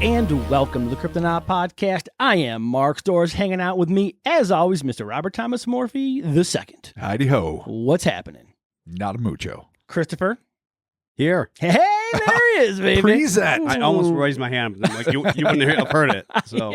and welcome to the Cryptonaut podcast. I am Mark Storrs, hanging out with me, as always, Mr. Robert Thomas Morphy II. Heidi ho. What's happening? Not a mucho. Christopher? Here. Hey, there he is, baby. Present. I almost raised my hand. I'm like, you wouldn't have heard it. So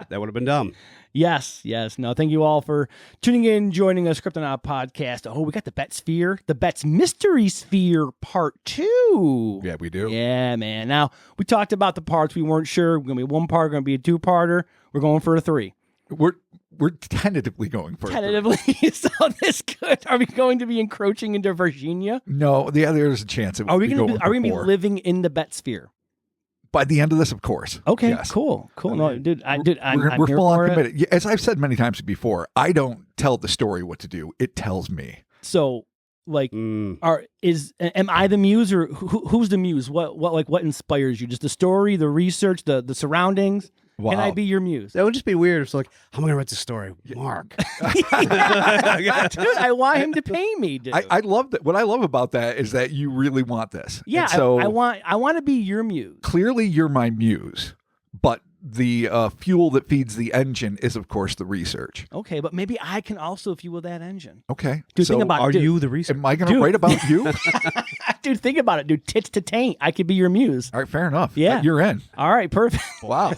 that would have been dumb. Yes. No, thank you all for tuning in, joining us, Cryptonaut podcast. Oh, we got the Betz Sphere, the Betz Mystery Sphere Part 2. Yeah, we do. Yeah, man. Now, we talked about the parts. We weren't sure. We're going to be one part, going to be a two-parter. We're going for a 3. We're tentatively going for Tentatively. So this good. Are we going to be encroaching into Virginia? No, there's a chance. Are we going to be living in the Betz Sphere? By the end of this, of course. Okay, yes. Cool. No, dude, I'm we're here full on for committed. As I've said many times before, I don't tell the story what to do. It tells me. So, like, am I the muse, or who's the muse? What inspires you? Just the story, the research, the surroundings. Wow. Can I be your muse? That would just be weird. It's like, how am I going to write this story? Mark. Dude, I want him to pay me, dude. I love that. What I love about that is that you really want this. Yeah, and so I want to be your muse. Clearly, you're my muse, but the fuel that feeds the engine is, of course, the research. Okay, but maybe I can also fuel that engine. Okay. Dude, think about it. Are you the research? Am I going to write about you? Dude, think about it, dude. Tits to taint. I could be your muse. All right, fair enough. Yeah. You're in. All right, perfect. Wow.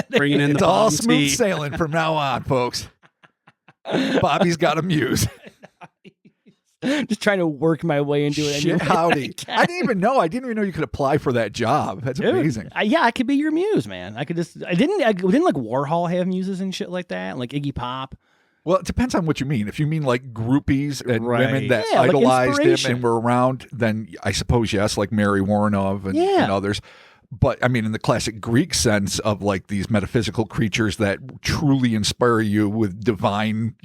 Bringing in It's the all palm smooth tea. sailing from now on, folks. Bobby's got a muse. Just trying to work my way into it. Shit, howdy. I didn't even know you could apply for that job. That's Dude, amazing. I could be your muse, man. I could just. Didn't like Warhol have muses and shit like that, like Iggy Pop. Well, it depends on what you mean. If you mean like groupies and Right. women that Yeah, like idolized him inspiration. and were around, then I suppose yes, like Mary Woronov and others. But I mean, in the classic Greek sense of like these metaphysical creatures that truly inspire you with divine,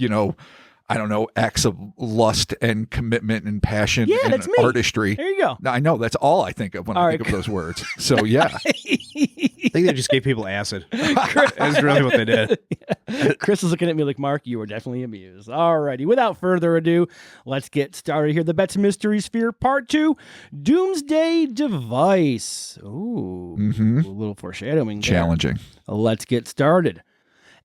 I don't know, acts of lust and commitment and passion and that's me. artistry. There you go. I know that's all I think of when I think of those words. So yeah. I think they just gave people acid. That's really what they did. Chris is looking at me like, Mark, you are definitely amused. Alrighty, without further ado, let's get started here. The Betz Mystery Sphere Part 2, Doomsday Device. Ooh, a little foreshadowing there. Challenging. Let's get started.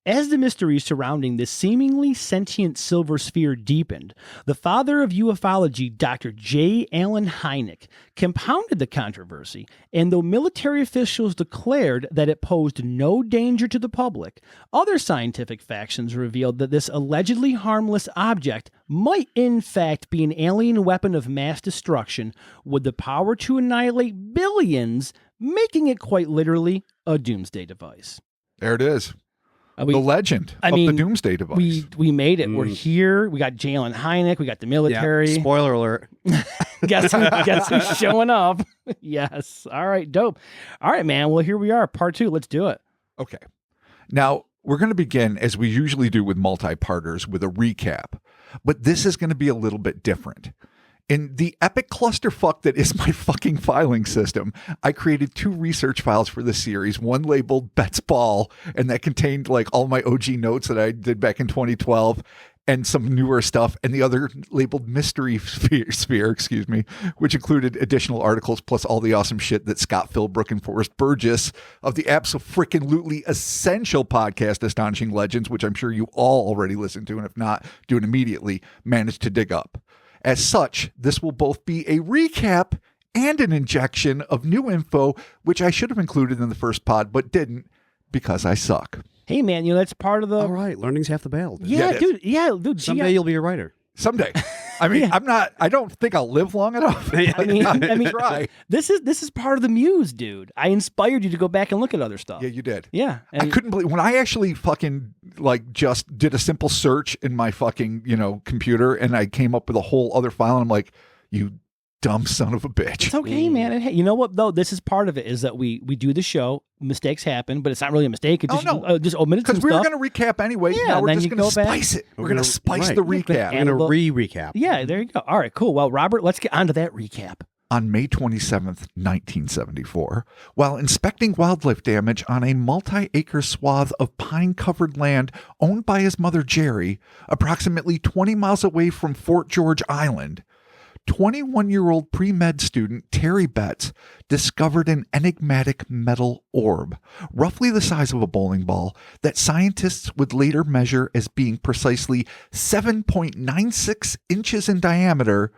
As the mystery surrounding this seemingly sentient silver sphere deepened, the father of ufology, Dr. J. Allen Hynek, compounded the controversy, and though military officials declared that it posed no danger to the public, other scientific factions revealed that this allegedly harmless object might in fact be an alien weapon of mass destruction with the power to annihilate billions, making it quite literally a doomsday device. There it is. The legend of the Doomsday Device. We made it. We're here. We got Jalen Hynek. We got the military. Yeah. Spoiler alert. Guess who's showing up? Yes. All right. Dope. All right, man. Well, here we are. Part 2. Let's do it. Okay. Now, we're going to begin, as we usually do with multi-parters, with a recap. But this is going to be a little bit different. In the epic clusterfuck that is my fucking filing system, I created 2 research files for this series, one labeled Betz Ball, and that contained like all my OG notes that I did back in 2012 and some newer stuff, and the other labeled Mystery Sphere, which included additional articles plus all the awesome shit that Scott Philbrook and Forrest Burgess of the absolutely essential podcast Astonishing Legends, which I'm sure you all already listened to, and if not, do it immediately, managed to dig up. As such, this will both be a recap and an injection of new info, which I should have included in the first pod, but didn't because I suck. Hey, man, that's part of the... All right. Learning's half the battle. Yeah, dude. Someday you'll be a writer. Someday. I mean, I don't think I'll live long enough. I mean, try. This is part of the muse, dude. I inspired you to go back and look at other stuff. Yeah, you did. Yeah. I couldn't believe when I actually fucking just did a simple search in my fucking, computer and I came up with a whole other file and I'm like, you dumb son of a bitch. It's okay, man. And hey, you know what though? This is part of it is that we do the show. Mistakes happen, but it's not really a mistake. It's just omitted some because we were stuff. going to recap anyway. Yeah, now we're then just you going to go back. spice it. We're going to spice the recap. And a recap. Yeah, there you go. All right, cool. Well, Robert, let's get on to that recap. On May 27th, 1974, while inspecting wildlife damage on a multi-acre swath of pine-covered land owned by his mother Jerry, approximately 20 miles away from Fort George Island, 21-year-old pre-med student Terry Betz discovered an enigmatic metal orb, roughly the size of a bowling ball, that scientists would later measure as being precisely 7.96 inches in diameter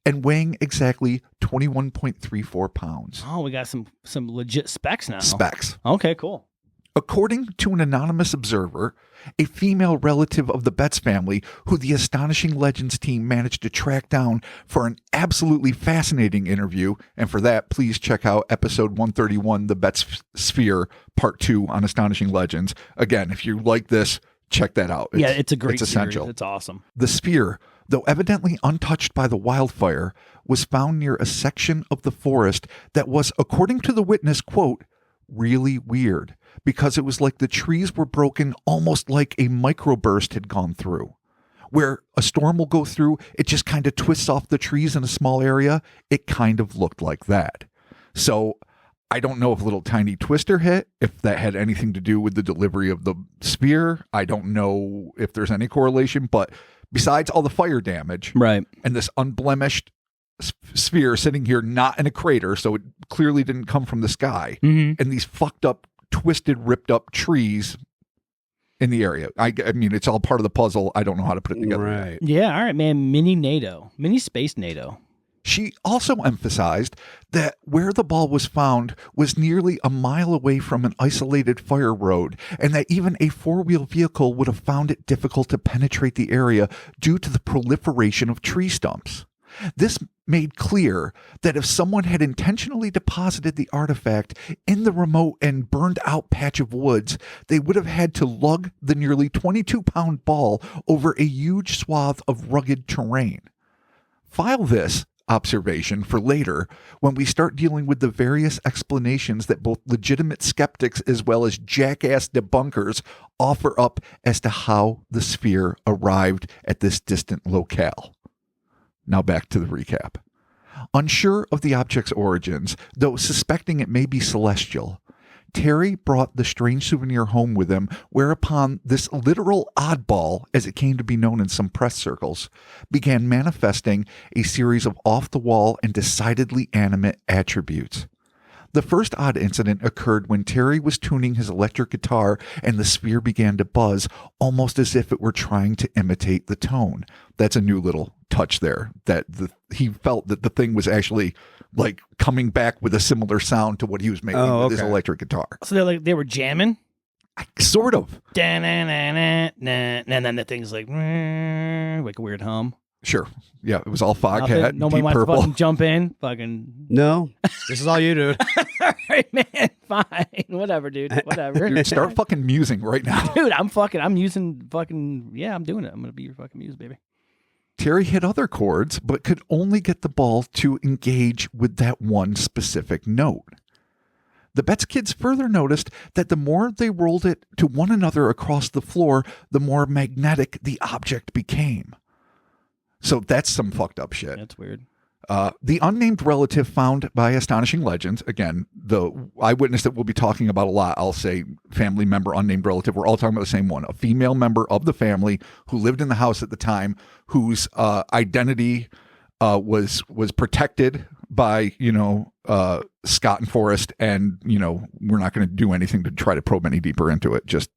and weighing exactly 21.34 pounds. Oh, we got some legit specs now. Specs. Okay, cool. According to an anonymous observer, a female relative of the Betz family, who the Astonishing Legends team managed to track down for an absolutely fascinating interview, and for that, please check out episode 131, The Betz Sphere, part 2 on Astonishing Legends. Again, if you like this, check that out. It's a great It's essential. series. It's awesome. The sphere, though evidently untouched by the wildfire, was found near a section of the forest that was, according to the witness, quote, really weird, because it was like the trees were broken, almost like a microburst had gone through. Where a storm will go through, it just kind of twists off the trees in a small area. It kind of looked like that. So I don't know if a little tiny twister hit, if that had anything to do with the delivery of the sphere. I don't know if there's any correlation, but besides all the fire damage, Right. and this unblemished sphere sitting here not in a crater, so it clearly didn't come from the sky, Mm-hmm. and these fucked up, twisted, ripped up trees in the area. I mean, it's all part of the puzzle. I don't know how to put it together. Right. Yeah, all right, man. Mini NATO. Mini space NATO. She also emphasized that where the ball was found was nearly a mile away from an isolated fire road, and that even a four-wheel vehicle would have found it difficult to penetrate the area due to the proliferation of tree stumps. This made clear that if someone had intentionally deposited the artifact in the remote and burned out patch of woods, they would have had to lug the nearly 22-pound ball over a huge swath of rugged terrain. File this observation for later when we start dealing with the various explanations that both legitimate skeptics as well as jackass debunkers offer up as to how the sphere arrived at this distant locale. Now back to the recap. Unsure of the object's origins, though suspecting it may be celestial, Terry brought the strange souvenir home with him, whereupon this literal oddball, as it came to be known in some press circles, began manifesting a series of off-the-wall and decidedly animate attributes. The first odd incident occurred when Terry was tuning his electric guitar and the sphere began to buzz, almost as if it were trying to imitate the tone. That's a new little touch there, that he felt that the thing was actually like coming back with a similar sound to what he was making with his electric guitar. So they were jamming? Sort of. And then the thing's like a weird hum. Sure. Yeah, it was all Foghat and Nobody Deep wants Purple. to fucking jump in. Fucking. No, this is all you do. All right, man. Fine. Whatever, dude. Whatever. Dude, start fucking musing right now. Dude, I'm using fucking, yeah, I'm doing it. I'm going to be your fucking muse, baby. Terry hit other chords, but could only get the ball to engage with that one specific note. The Betz kids further noticed that the more they rolled it to one another across the floor, the more magnetic the object became. So that's some fucked up shit. That's weird. The unnamed relative found by Astonishing Legends, again, the eyewitness that we'll be talking about a lot, I'll say family member, unnamed relative, we're all talking about the same one, a female member of the family who lived in the house at the time, whose identity was protected by, Scott and Forrest, and, we're not going to do anything to try to probe any deeper into it, just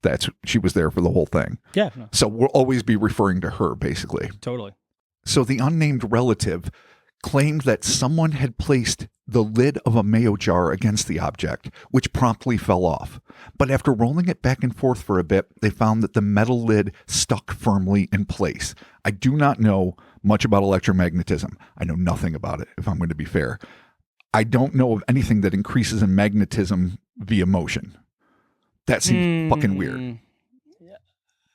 she was there for the whole thing. Yeah. No, So we'll always be referring to her, basically. totally. So the unnamed relative claimed that someone had placed the lid of a mayo jar against the object, which promptly fell off. But after rolling it back and forth for a bit, they found that the metal lid stuck firmly in place. I do not know much about electromagnetism. I know nothing about it, if I'm going to be fair. I don't know of anything that increases in magnetism via motion. That seems fucking weird.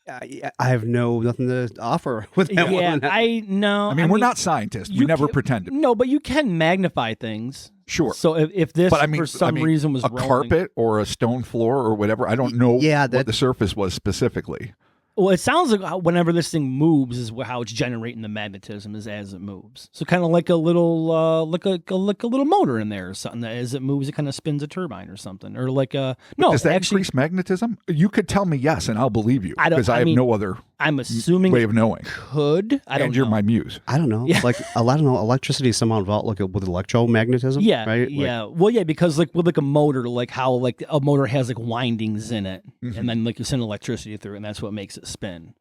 I have nothing to offer with that Yeah, one. I know. I mean, we're not scientists. We you never can- pretended. No, but you can magnify things. Sure. So if this But I mean, for some reason was a rolling, carpet or a stone floor or whatever. I don't know Yeah, what that- the surface was specifically. Well, it sounds like whenever this thing moves is how it's generating the magnetism is as it moves. So kind of like a little, like a little motor in there or something. That as it moves, it kind of spins a turbine or something, or like a no. Does that actually, increase magnetism? You could tell me yes, and I'll believe you I don't- because I I have mean, no other I'm assuming way of knowing. could. I don't And you're know. my muse. I don't know. Yeah. Like a lot of electricity is somehow involved, like with electromagnetism. Yeah, right. yeah. Well, yeah, because like with like a motor, like how like a motor has like windings in it, and then like you send electricity through, and that's what makes it spin.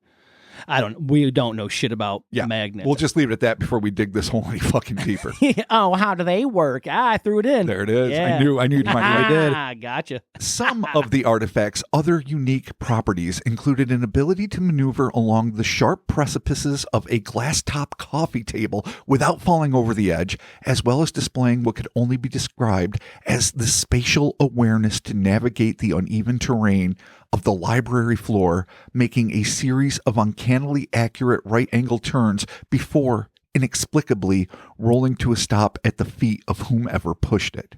We don't know shit about magnets. We'll just leave it at that before we dig this hole any fucking deeper. Oh, how do they work? I threw it in. There it is. Yeah. I knew you might did. Gotcha. Some of the artifacts' other unique properties included an ability to maneuver along the sharp precipices of a glass-top coffee table without falling over the edge, as well as displaying what could only be described as the spatial awareness to navigate the uneven terrain of the library floor, making a series of uncannily accurate right-angle turns before inexplicably rolling to a stop at the feet of whomever pushed it.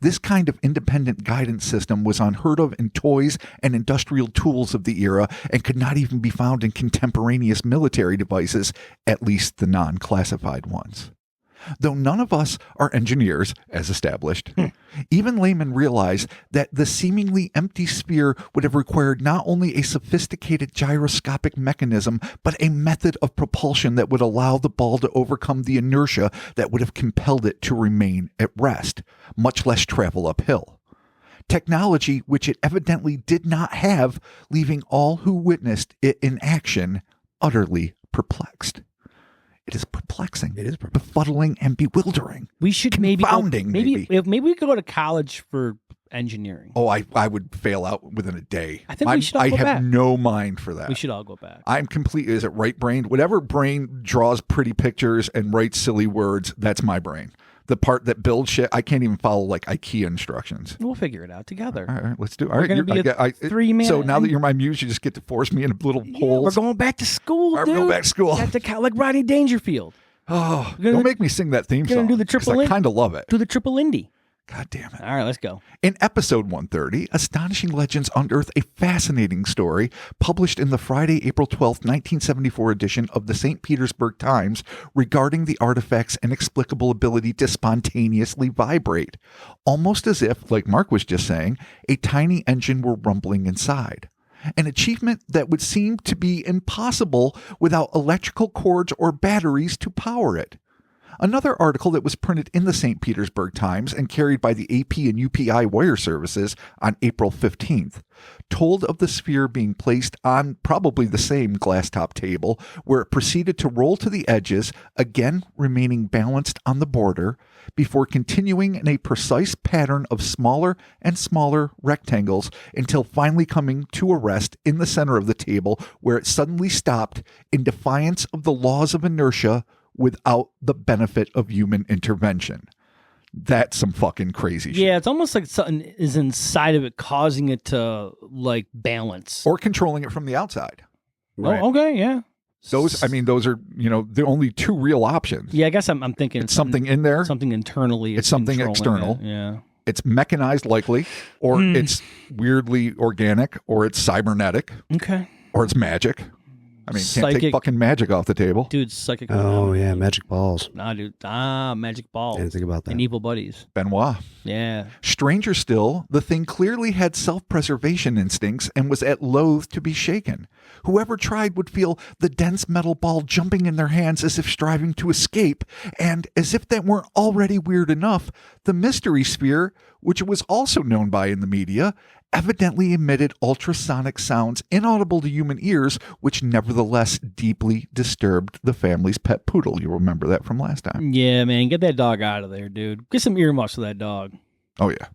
This kind of independent guidance system was unheard of in toys and industrial tools of the era and could not even be found in contemporaneous military devices, at least the non-classified ones. Though none of us are engineers, as established, even laymen realize that the seemingly empty sphere would have required not only a sophisticated gyroscopic mechanism, but a method of propulsion that would allow the ball to overcome the inertia that would have compelled it to remain at rest, much less travel uphill. Technology which it evidently did not have, leaving all who witnessed it in action utterly perplexed. It is perplexing. It is perplexing. Befuddling and bewildering. We should Confounding, maybe we could go to college for engineering. Oh, I would fail out within a day. I think we should all I go have back. no mind for that. We should all go back. I'm complete. Is it right brained? Whatever brain draws pretty pictures and writes silly words, that's my brain. The part that builds shit, I can't even follow like IKEA instructions. We'll figure it out together. All right, let's do it. All right, gonna be a three-man- So now that you're my muse, you just get to force me into little Yeah, holes. we're going back to school, All right, dude. we're going back to school. Back to like Rodney Dangerfield. Oh, We're gonna- don't make me sing that theme gonna song. do the 'cause triple I in- kind of love it. Do the triple Indy. God damn it. All right, let's go. In episode 130, Astonishing Legends unearth a fascinating story published in the Friday, April 12th, 1974 edition of the St. Petersburg Times regarding the artifact's inexplicable ability to spontaneously vibrate, almost as if, like Mark was just saying, a tiny engine were rumbling inside. An achievement that would seem to be impossible without electrical cords or batteries to power it. Another article that was printed in the St. Petersburg Times and carried by the AP and UPI wire services on April 15th told of the sphere being placed on probably the same glass-top table where it proceeded to roll to the edges, again remaining balanced on the border, before continuing in a precise pattern of smaller and smaller rectangles until finally coming to a rest in the center of the table where it suddenly stopped in defiance of the laws of inertia without the benefit of human intervention. That's some fucking crazy shit. Yeah, it's almost like something is inside of it causing it to like balance. Or controlling it from the outside. Right. Oh, okay, yeah. Those are, the only two real options. Yeah, I guess I'm thinking It's something in there. something internally. It's something controlling external. it, Yeah. It's mechanized likely, or it's weirdly organic, or it's cybernetic, Okay. or it's magic. I mean, can't take Psychic. fucking magic off the table. Dude, psychic. Oh yeah, magic balls. Nah, dude. Magic balls. Didn't think about that. And evil buddies. Benoit. Yeah. Stranger still, the thing clearly had self-preservation instincts and was at loath to be shaken. Whoever tried would feel the dense metal ball jumping in their hands as if striving to escape, and as if that weren't already weird enough, the mystery sphere, which it was also known by in the media, evidently emitted ultrasonic sounds inaudible to human ears, which nevertheless deeply disturbed the family's pet poodle. You remember that from last time. Yeah, man. Get that dog out of there, dude. Get some earmuffs for that dog. Oh, yeah.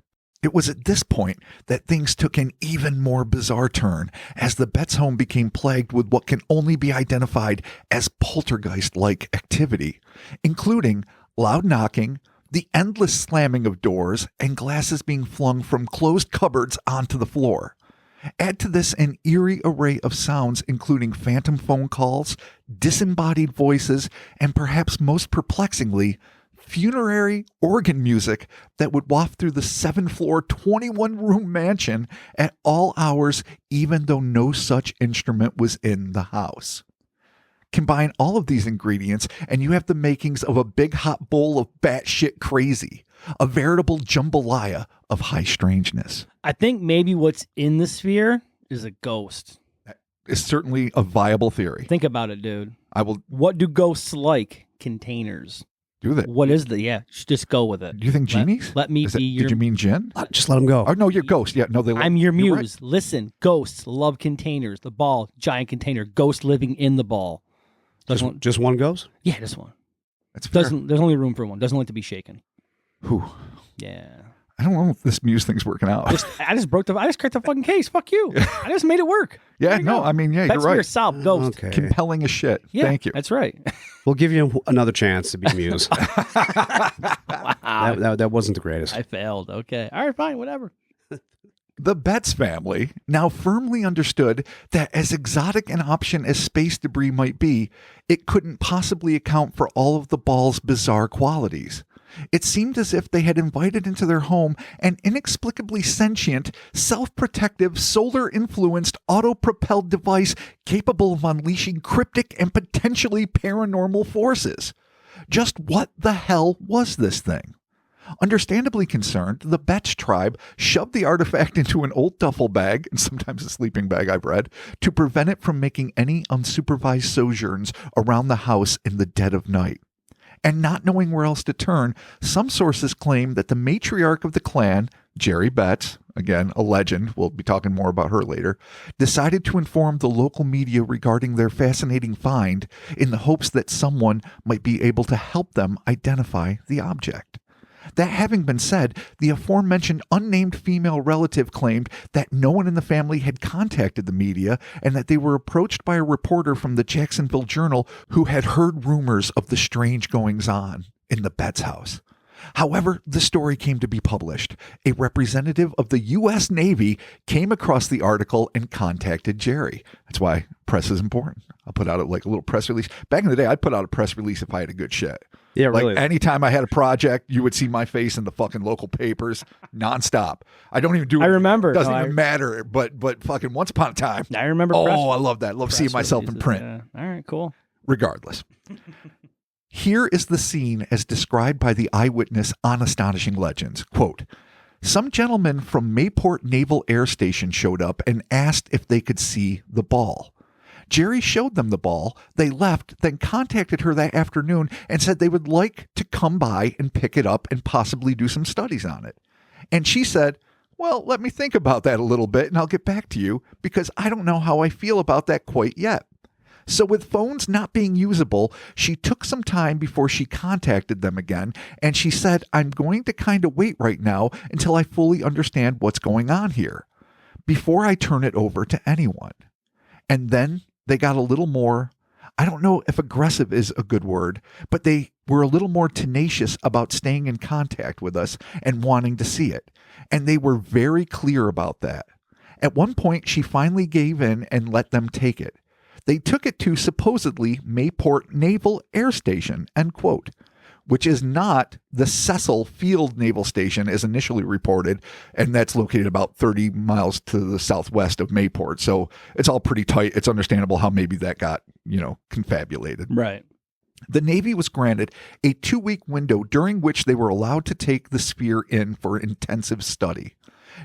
It was at this point that things took an even more bizarre turn as the Betz home became plagued with what can only be identified as poltergeist-like activity, including loud knocking, the endless slamming of doors, and glasses being flung from closed cupboards onto the floor. Add to this an eerie array of sounds, including phantom phone calls, disembodied voices, and perhaps most perplexingly, funerary organ music that would waft through the 7-floor, 21-room mansion at all hours, even though no such instrument was in the house. Combine all of these ingredients, and you have the makings of a big hot bowl of batshit crazy, a veritable jambalaya of high strangeness. I think maybe what's in the sphere is a ghost. It's certainly a viable theory. Think about it, dude. I will What do ghosts like? Containers. do that. What is the? Yeah, just go with it. Do you think genies? Let me Is it- be your. Did you mean Jinn? Just let him go. Oh no, you're ghost. Yeah, no, they. I'm your you're muse. right. Listen, ghosts love containers. The ball, giant container. Ghost living in the ball. Doesn't. Just one goes? Yeah, this one That's fair. doesn't. There's only room for one. Doesn't like to be shaken. Whew. Yeah. I don't know if this muse thing's working out. I just cracked the fucking case. Fuck you. I just made it work. yeah, There you no, go. I mean, yeah, That's you're right. your solve ghost. Okay. Compelling as shit. Yeah, Thank you. That's right. We'll give you another chance to be Muse. that wasn't the greatest. I failed. Okay. All right. Fine. Whatever. The Betz family now firmly understood that as exotic an option as space debris might be, it couldn't possibly account for all of the ball's bizarre qualities. It seemed as if they had invited into their home an inexplicably sentient, self-protective, solar-influenced, auto-propelled device capable of unleashing cryptic and potentially paranormal forces. Just what the hell was this thing? Understandably concerned, the Betz tribe shoved the artifact into an old duffel bag, and sometimes a sleeping bag, I've read, to prevent it from making any unsupervised sojourns around the house in the dead of night. And not knowing where else to turn, some sources claim that the matriarch of the clan, Jerry Betz, again, a legend, we'll be talking more about her later, decided to inform the local media regarding their fascinating find in the hopes that someone might be able to help them identify the object. That having been said, the aforementioned unnamed female relative claimed that no one in the family had contacted the media and that they were approached by a reporter from the Jacksonville Journal who had heard rumors of the strange goings-on in the Betz house. However, the story came to be published. A representative of the U.S. Navy came across the article and contacted Jerry. That's why press is important. I'll put out like a little press release. Back in the day, I'd put out a press release if I had a good shit. Yeah, Like really. anytime I had a project, you would see my face in the fucking local papers nonstop. I don't even do it. I remember. Doesn't No, even matter. But fucking once upon a time. I remember. Oh, press- I love that. Love seeing press myself in releases, print. yeah. All right. Cool. Regardless. Here is the scene as described by the eyewitness on Astonishing Legends. Quote, some gentlemen from Mayport Naval Air Station showed up and asked if they could see the ball. Jerry showed them the ball. They left, then contacted her that afternoon and said they would like to come by and pick it up and possibly do some studies on it. And she said, well, let me think about that a little bit and I'll get back to you because I don't know how I feel about that quite yet. So with phones not being usable, she took some time before she contacted them again, and she said, I'm going to kind of wait right now until I fully understand what's going on here before I turn it over to anyone. And then they got a little more, I don't know if aggressive is a good word, but they were a little more tenacious about staying in contact with us and wanting to see it. And they were very clear about that. At one point, she finally gave in and let them take it. They took it to supposedly Mayport Naval Air Station, end quote, which is not the Cecil Field Naval Station as initially reported, and that's located about 30 miles to the southwest of Mayport. So it's all pretty tight. It's understandable how maybe that got, confabulated. Right. The Navy was granted a 2-week window during which they were allowed to take the sphere in for intensive study.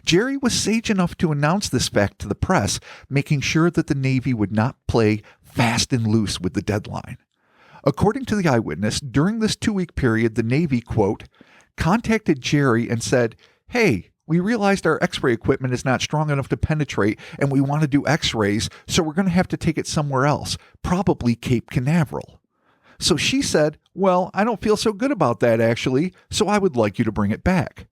Jerry was sage enough to announce this fact to the press, making sure that the Navy would not play fast and loose with the deadline. According to the eyewitness, during this 2-week period, the Navy, quote, contacted Jerry and said, hey, we realized our x-ray equipment is not strong enough to penetrate and we want to do x-rays, so we're going to have to take it somewhere else, probably Cape Canaveral. So she said, well, I don't feel so good about that actually, so I would like you to bring it back.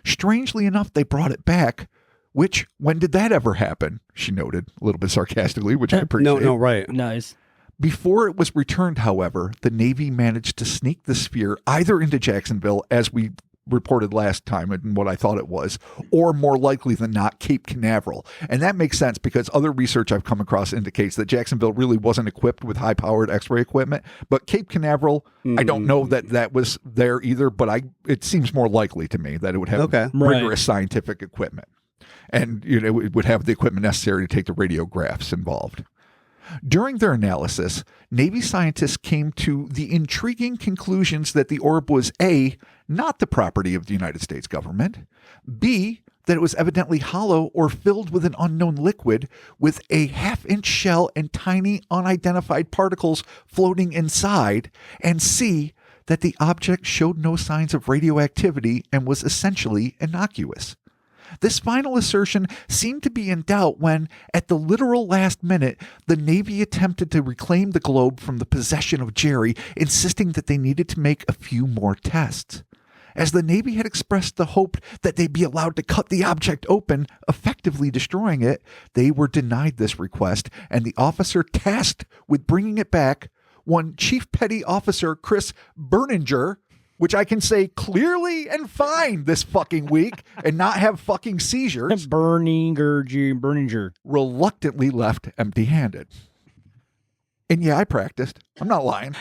Strangely enough, they brought it back, which, when did that ever happen? She noted, a little bit sarcastically, which I appreciate. No, right. Nice. Before it was returned, however, the Navy managed to sneak the sphere either into Jacksonville, as we reported last time and what I thought it was, or more likely than not, Cape Canaveral. And that makes sense because other research I've come across indicates that Jacksonville really wasn't equipped with high-powered X-ray equipment. But Cape Canaveral, I don't know that was there either, but it seems more likely to me that it would have rigorous scientific equipment. And it would have the equipment necessary to take the radiographs involved. During their analysis, Navy scientists came to the intriguing conclusions that the orb was A, not the property of the United States government, B, that it was evidently hollow or filled with an unknown liquid with a half-inch shell and tiny unidentified particles floating inside, and C, that the object showed no signs of radioactivity and was essentially innocuous. This final assertion seemed to be in doubt when, at the literal last minute, the Navy attempted to reclaim the globe from the possession of Jerry, insisting that they needed to make a few more tests. As the Navy had expressed the hope that they'd be allowed to cut the object open, effectively destroying it, they were denied this request, and the officer tasked with bringing it back, one Chief Petty Officer Chris Berninger, which I can say clearly and fine this fucking week and not have fucking seizures, Berninger, reluctantly left empty-handed. And yeah, I practiced. I'm not lying.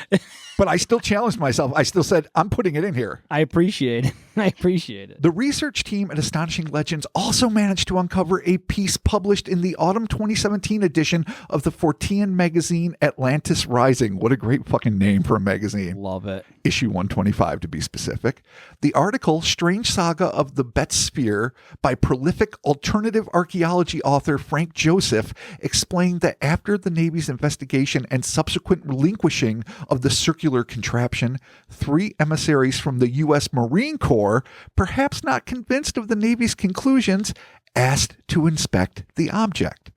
But I still challenged myself. I still said, I'm putting it in here. I appreciate it. I appreciate it. The research team at Astonishing Legends also managed to uncover a piece published in the autumn 2017 edition of the Fortean magazine Atlantis Rising. What a great fucking name for a magazine. Love it. Issue 125 to be specific. The article, Strange Saga of the Betz Sphere, by prolific alternative archaeology author Frank Joseph, explained that after the Navy's investigation and subsequent relinquishing of the circular contraption, 3 emissaries from the U.S. Marine Corps, perhaps not convinced of the Navy's conclusions, asked to inspect the object.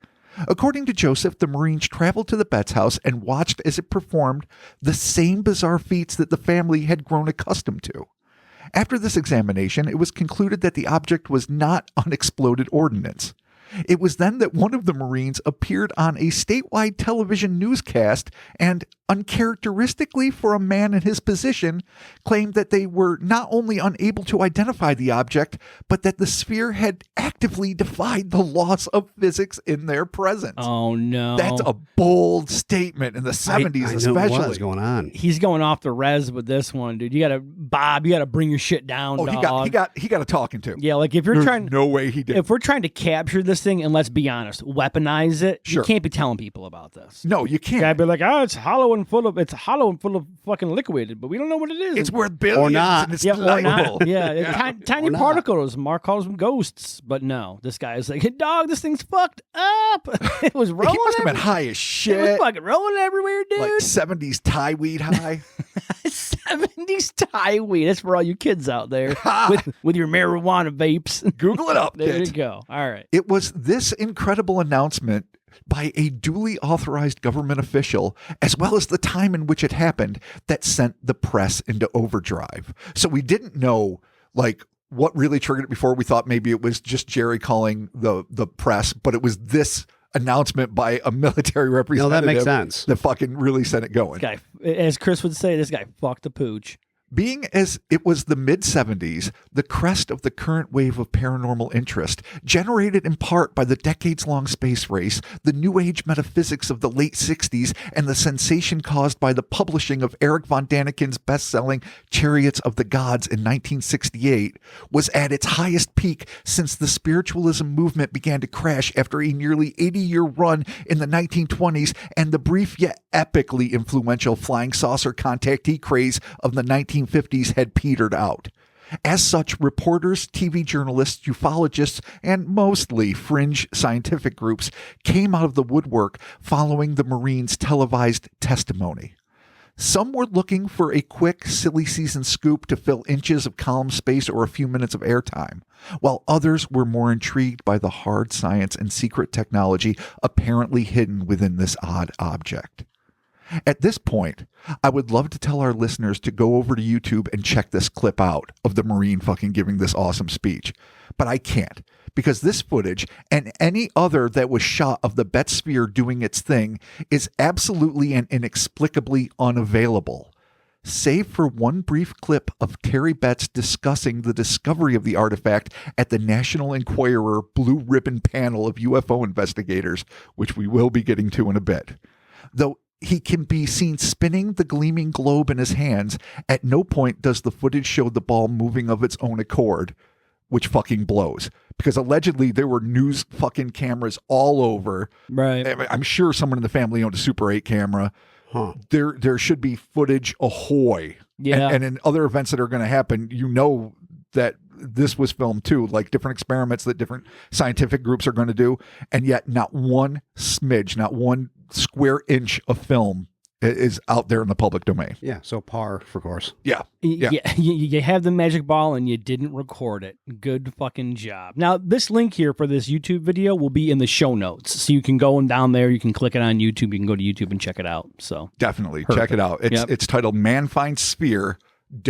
According to Joseph, the Marines traveled to the Betz house and watched as it performed the same bizarre feats that the family had grown accustomed to. After this examination, it was concluded that the object was not unexploded ordnance. It was then that one of the Marines appeared on a statewide television newscast and, uncharacteristically for a man in his position, claimed that they were not only unable to identify the object, but that the sphere had actively defied the laws of physics in their presence. Oh, no. That's a bold statement in the 70s, I especially. know what's going on. He's going off the res with this one, dude. You gotta bring your shit down, Oh, dog. he got a talking to. Yeah, like if you're There's trying, no way he did. if we're trying to capture this thing, and let's be honest, weaponize it, Sure. you can't be telling people about this. No, you can't. I'd be like, oh, it's hollow and full of fucking liquid, but we don't know what it is. It's worth billions. Or not. And it's yeah, or delightful. not. Yeah, tiny Or not. particles. Mark calls them ghosts, but no, this guy is like, hey, dog, this thing's fucked up. It was rolling. He must have been every- high as It was shit. fucking rolling everywhere, dude. Like 70s Thai weed high. 70s Thai weed. That's for all you kids out there with your marijuana vapes. Google it up, There kids. you go. All right. It was this incredible announcement by a duly authorized government official, as well as the time in which it happened, that sent the press into overdrive. So we didn't know, like, what really triggered it before. We thought maybe it was just Jerry calling the press, but it was this announcement by a military representative. No, that makes sense. That fucking really sent it going. This guy, as Chris would say, this guy fucked the pooch. Being as it was the mid-70s, the crest of the current wave of paranormal interest, generated in part by the decades-long space race, the New Age metaphysics of the late 60s, and the sensation caused by the publishing of Eric von Daniken's best-selling Chariots of the Gods in 1968, was at its highest peak since the spiritualism movement began to crash after a nearly 80-year run in the 1920s and the brief yet epically influential flying saucer contactee craze of the 1950s had petered out. As such, reporters, TV journalists, ufologists, and mostly fringe scientific groups came out of the woodwork following the Marines' televised testimony. Some were looking for a quick, silly season scoop to fill inches of column space or a few minutes of airtime, while others were more intrigued by the hard science and secret technology apparently hidden within this odd object. At this point, I would love to tell our listeners to go over to YouTube and check this clip out of the Marine fucking giving this awesome speech. But I can't, because this footage and any other that was shot of the Betz sphere doing its thing is absolutely and inexplicably unavailable. save for one brief clip of Terry Betz discussing the discovery of the artifact at the National Enquirer Blue Ribbon panel of UFO investigators, which we will be getting to in a bit. Though he can be seen spinning the gleaming globe in his hands, at no point does the footage show the ball moving of its own accord, which fucking blows. Because allegedly there were news fucking cameras all over. Right. I'm sure someone in the family owned a Super 8 camera. Huh. There should be footage ahoy. Yeah. And in other events that are going to happen, you know that this was filmed too, like different experiments that different scientific groups are going to do. And yet not one smidge, not one square inch of film is out there in the public domain. Yeah, so par for course. Yeah. Yeah, you have the magic ball and you didn't record it. Good fucking job. Now, this link here for this YouTube video will be in the show notes. So you can go down there, you can click it on YouTube, you can go to YouTube and check it out. So Definitely. Perfect. Check it out. It's titled Man Finds Sphere,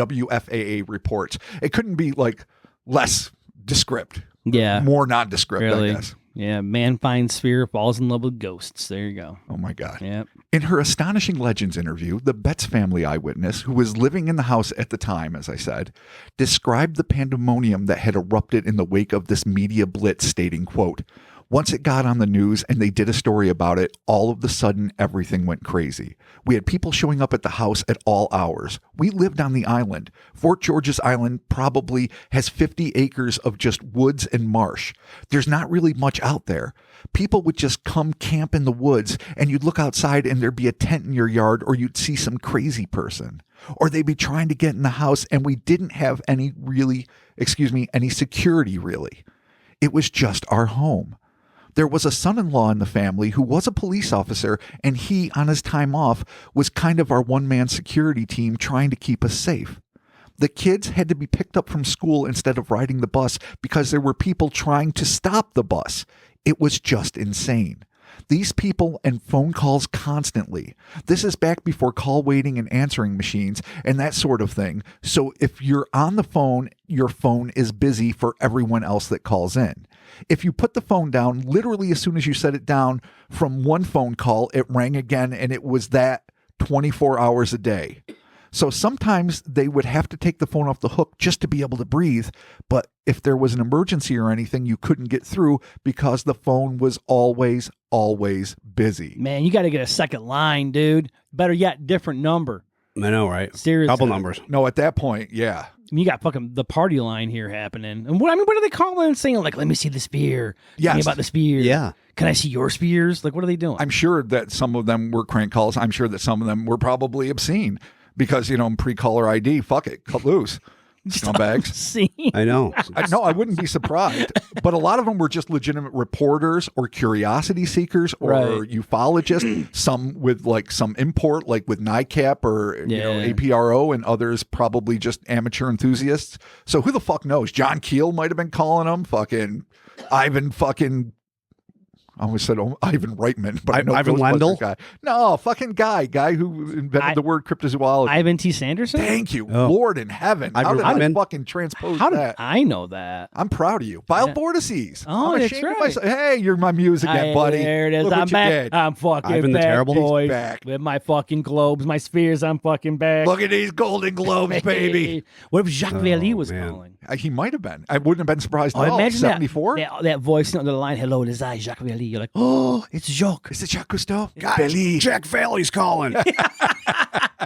WFAA Reports. It couldn't be like less descript. yeah, More nondescript, really. I guess. Yeah, man finds sphere, falls in love with ghosts. There you go. Oh my God. Yep. In her Astonishing Legends interview, the Betz family eyewitness, who was living in the house at the time, as I said, described the pandemonium that had erupted in the wake of this media blitz, stating, quote, "Once it got on the news and they did a story about it, all of a sudden everything went crazy. We had people showing up at the house at all hours. We lived on the island. Fort George's Island probably has 50 acres of just woods and marsh. There's not really much out there. People would just come camp in the woods and you'd look outside and there'd be a tent in your yard, or you'd see some crazy person. Or they'd be trying to get in the house and we didn't have any security really. It was just our home. There was a son-in-law in the family who was a police officer, and he, on his time off, was kind of our one-man security team trying to keep us safe. The kids had to be picked up from school instead of riding the bus because there were people trying to stop the bus. It was just insane. These people and phone calls constantly. This is back before call waiting and answering machines and that sort of thing. So if you're on the phone, your phone is busy for everyone else that calls in. If you put the phone down, literally as soon as you set it down from one phone call, it rang again, and it was that 24 hours a day. So sometimes they would have to take the phone off the hook just to be able to breathe. But if there was an emergency or anything, you couldn't get through because the phone was always busy. Man, you got to get a second line, dude. Better yet, different number. I know, right? Seriously. Couple numbers. No, at that point, yeah. You got fucking the party line here happening. And what are they calling, saying, like, let me see the spear. Tell me Yes. about the spear. Yeah. Can I see your spears? Like, what are they doing? I'm sure that some of them were crank calls. I'm sure that some of them were probably obscene because, pre-caller ID, fuck it, cut loose. Scumbags. See? I know. No, I wouldn't be surprised. But a lot of them were just legitimate reporters or curiosity seekers or Right. ufologists. Some with some import, like with NICAP or APRO, and others probably just amateur enthusiasts. So who the fuck knows? John Keel might have been calling them. Fucking Ivan fucking. I always said Ivan Reitman, but I know Ivan Ghostbuster Lendl? guy. No, fucking guy who invented the word cryptozoology. Ivan T. Sanderson? Thank you, Oh. Lord in heaven. How Ivan did I Reitman? fucking transpose How did that? I know that? I'm proud of you. Vile Yeah. vortices. Oh, I'm that's ashamed of right. myself. Hey, you're my muse again, buddy. There it is. Look I'm what you back. did. I'm fucking Ivan the back, Terrible? He's boys. back. With my fucking globes, my spheres, I'm fucking back. Look at these golden globes, baby. What if Jacques Vallée was man. calling? He might have been. I wouldn't have been surprised Oh, at all. imagine 74? that voice on the line. Hello, it is I, Jacques Vallée. You're like, oh, it's Jacques. Is it Jacques Cousteau? Guys, Jack Valley's calling.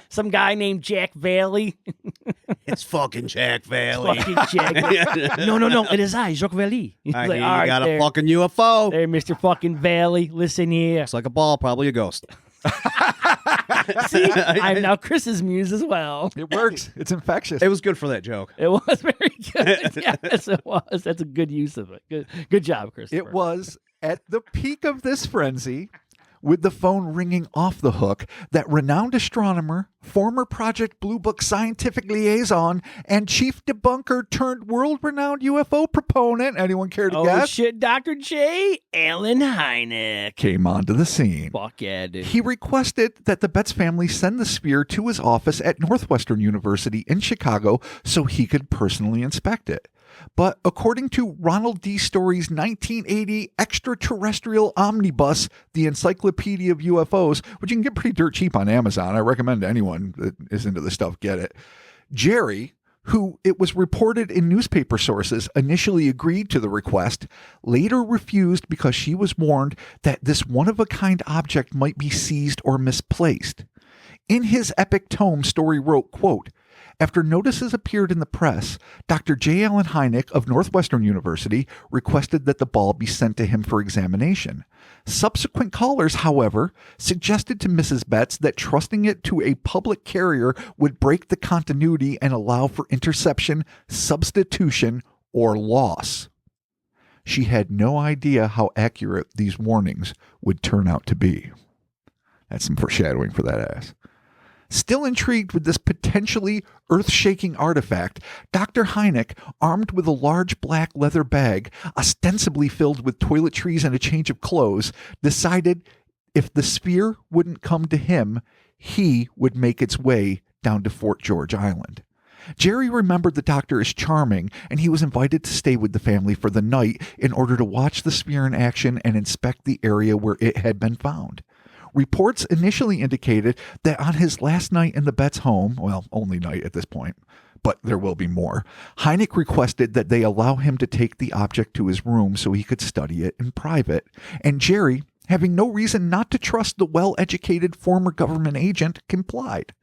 Some guy named Jack Valley. It's fucking Jack Valley. Fucking Jack. No, it is I, Jacques Vallée. He's I like, hear all you right, got there, a fucking UFO. there, Mr. fucking Valley. Listen here. It's like a ball, probably a ghost. See, I'm now Chris's muse as well. It works. It's infectious. It was good for that joke. It was very good. Yes, it was. That's a good use of it. Good job, Chris. It was at the peak of this frenzy, with the phone ringing off the hook, that renowned astronomer, former Project Blue Book scientific liaison, and chief debunker turned world-renowned UFO proponent, anyone care to Oh guess, shit, Dr. J. Allen Hynek. came onto the scene. Fuck yeah, dude. He requested that the Betz family send the sphere to his office at Northwestern University in Chicago so he could personally inspect it. But according to Ronald D. Story's 1980 Extraterrestrial Omnibus, the Encyclopedia of UFOs, which you can get pretty dirt cheap on Amazon. I recommend anyone that is into this stuff get it. Jerry, who it was reported in newspaper sources initially agreed to the request, later refused because she was warned that this one-of-a-kind object might be seized or misplaced. In his epic tome, Story wrote, quote, "After notices appeared in the press, Dr. J. Allen Hynek of Northwestern University requested that the ball be sent to him for examination. Subsequent callers, however, suggested to Mrs. Betz that trusting it to a public carrier would break the continuity and allow for interception, substitution, or loss. She had no idea how accurate these warnings would turn out to be." That's some foreshadowing for that ass. Still intrigued with this potentially earth-shaking artifact, Dr. Hynek, armed with a large black leather bag, ostensibly filled with toiletries and a change of clothes, decided if the sphere wouldn't come to him, he would make its way down to Fort George Island. Jerry remembered the doctor as charming, and he was invited to stay with the family for the night in order to watch the sphere in action and inspect the area where it had been found. Reports initially indicated that on his last night in the Betz home, well, only night at this point, but there will be more, Hynek requested that they allow him to take the object to his room so he could study it in private. And Jerry, having no reason not to trust the well-educated former government agent, complied.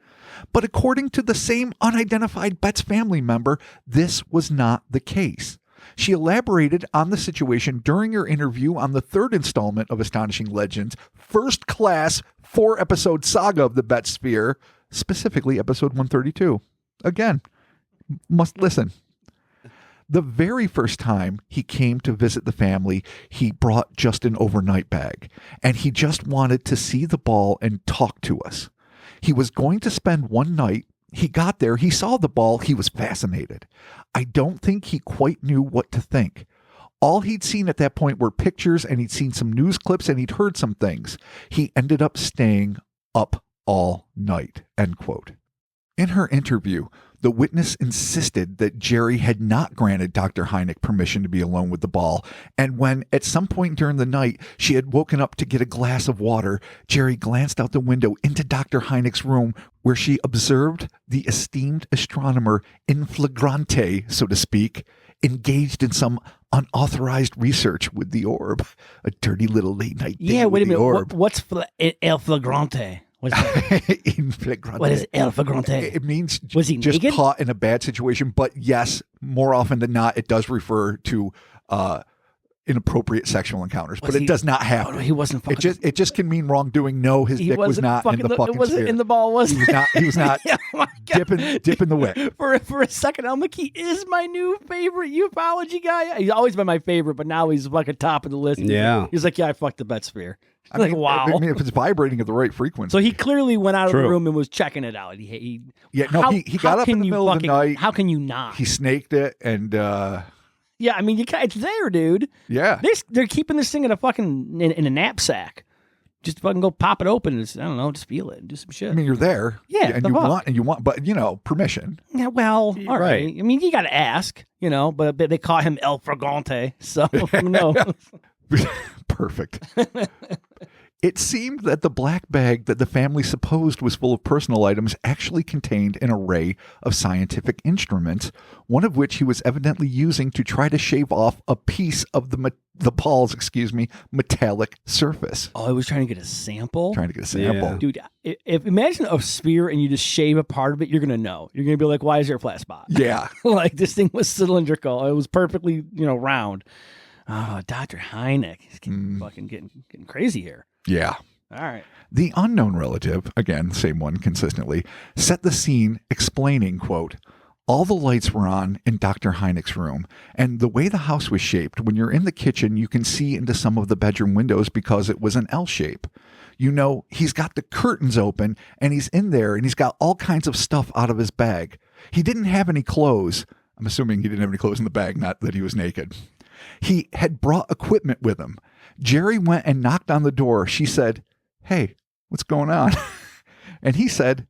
But according to the same unidentified Betz family member, this was not the case. She elaborated on the situation during her interview on the third installment of Astonishing Legends' first-class 4-episode saga of the Betz sphere, specifically episode 132. Again, must listen. The very first time he came to visit the family, he brought just an overnight bag, and he just wanted to see the ball and talk to us. He was going to spend one night. He got there, he saw the ball, he was fascinated. I don't think he quite knew what to think. All he'd seen at that point were pictures, and he'd seen some news clips, and he'd heard some things. He ended up staying up all night, end quote. In her interview, the witness insisted that Jerry had not granted Dr. Hynek permission to be alone with the ball, and when, at some point during the night, she had woken up to get a glass of water, Jerry glanced out the window into Dr. Hynek's room, where she observed the esteemed astronomer in flagrante, so to speak, engaged in some unauthorized research with the orb. A dirty little late-night thing. Yeah, wait a minute. Orb. What's el flagrante? What's that? In flagrante. What is el flagrante? It means Was he just naked? caught in a bad situation. But yes, more often than not, it does refer to inappropriate sexual encounters. But it does not happen. Oh, no, he wasn't fucking. It just can mean wrongdoing. No, his dick was not in the fucking It wasn't sphere. in the ball, was He was not Oh my God. dipping the wick. For a second, I'm like, he is my new favorite ufology guy. He's always been my favorite, but now he's fucking top of the list. Yeah. He's like, yeah, I fucked the Betz sphere. I Like, mean, wow. I mean, if it's vibrating at the right frequency. So he clearly went out of the True. room and was checking it out. He he got up in the middle of the night. How can you not? He snaked it, and Yeah, I mean, you can't, it's there, dude. yeah. They're keeping this thing in a fucking in a knapsack. Just fucking go pop it open. And I don't know, just feel it and do some shit. I mean, you're there. Yeah, and the fuck? you want, but permission. Yeah, well, all right. Right. I mean, you got to ask, but they call him El Fragante, so who knows? Perfect. It seemed that the black bag that the family supposed was full of personal items actually contained an array of scientific instruments, one of which he was evidently using to try to shave off a piece of the ball's, metallic surface. Oh, I was trying to get a sample. Trying to get a sample. Yeah. Dude, if imagine a sphere and you just shave a part of it, you're gonna know. You're gonna be like, "Why is there a flat spot?" Yeah. Like this thing was cylindrical. It was perfectly, round. Oh, Dr. Hynek, he's fucking getting crazy here. Yeah. All right. The unknown relative, again, same one consistently, set the scene explaining, quote, "All the lights were on in Dr. Hynek's room, and the way the house was shaped, when you're in the kitchen, you can see into some of the bedroom windows because it was an L shape. He's got the curtains open, and he's in there, and he's got all kinds of stuff out of his bag. He didn't have any clothes. I'm assuming he didn't have any clothes in the bag, not that he was naked. He had brought equipment with him. Jerry went and knocked on the door. She said, 'Hey, what's going on?' And he said,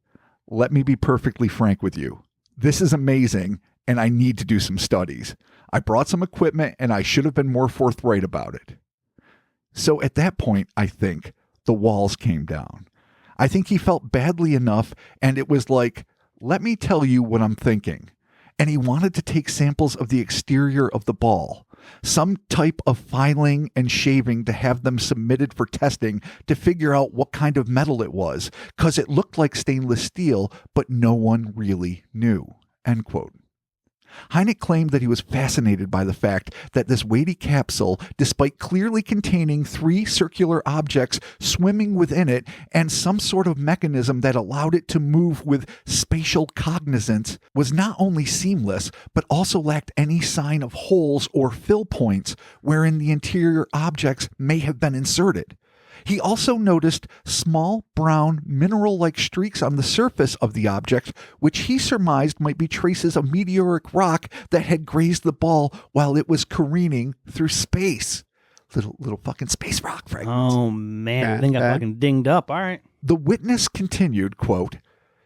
'Let me be perfectly frank with you. This is amazing, and I need to do some studies. I brought some equipment and I should have been more forthright about it. So at that point, I think the walls came down. I think he felt badly enough, and it was like, let me tell you what I'm thinking. And he wanted to take samples of the exterior of the ball, some type of filing and shaving to have them submitted for testing to figure out what kind of metal it was, because it looked like stainless steel, but no one really knew. End quote. Hynek claimed that he was fascinated by the fact that this weighty capsule, despite clearly containing 3 circular objects swimming within it and some sort of mechanism that allowed it to move with spatial cognizance, was not only seamless, but also lacked any sign of holes or fill points wherein the interior objects may have been inserted. He also noticed small brown mineral-like streaks on the surface of the object, which he surmised might be traces of meteoric rock that had grazed the ball while it was careening through space. Little fucking space rock fragments. Oh, man. I think I fucking dinged up. All right. The witness continued, quote,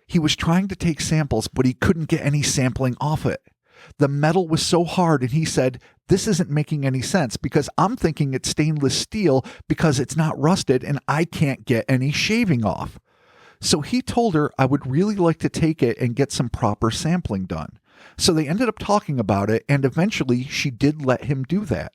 he was trying to take samples, but he couldn't get any sampling off it. The metal was so hard, and he said, this isn't making any sense because I'm thinking it's stainless steel because it's not rusted and I can't get any shaving off. So he told her I would really like to take it and get some proper sampling done. So they ended up talking about it, and eventually she did let him do that.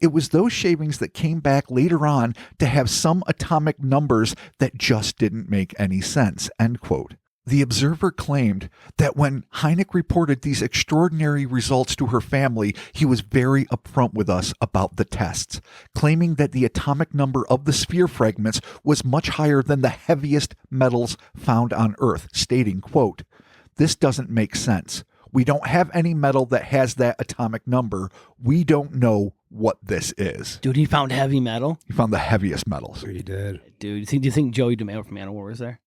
It was those shavings that came back later on to have some atomic numbers that just didn't make any sense, end quote. The Observer claimed that when Hynek reported these extraordinary results to her family, he was very upfront with us about the tests, claiming that the atomic number of the sphere fragments was much higher than the heaviest metals found on Earth, stating, quote, this doesn't make sense. We don't have any metal that has that atomic number. We don't know what this is. Dude, he found heavy metal? He found the heaviest metals. He did. Dude, do you think Joey DeMeo from Manowar was there?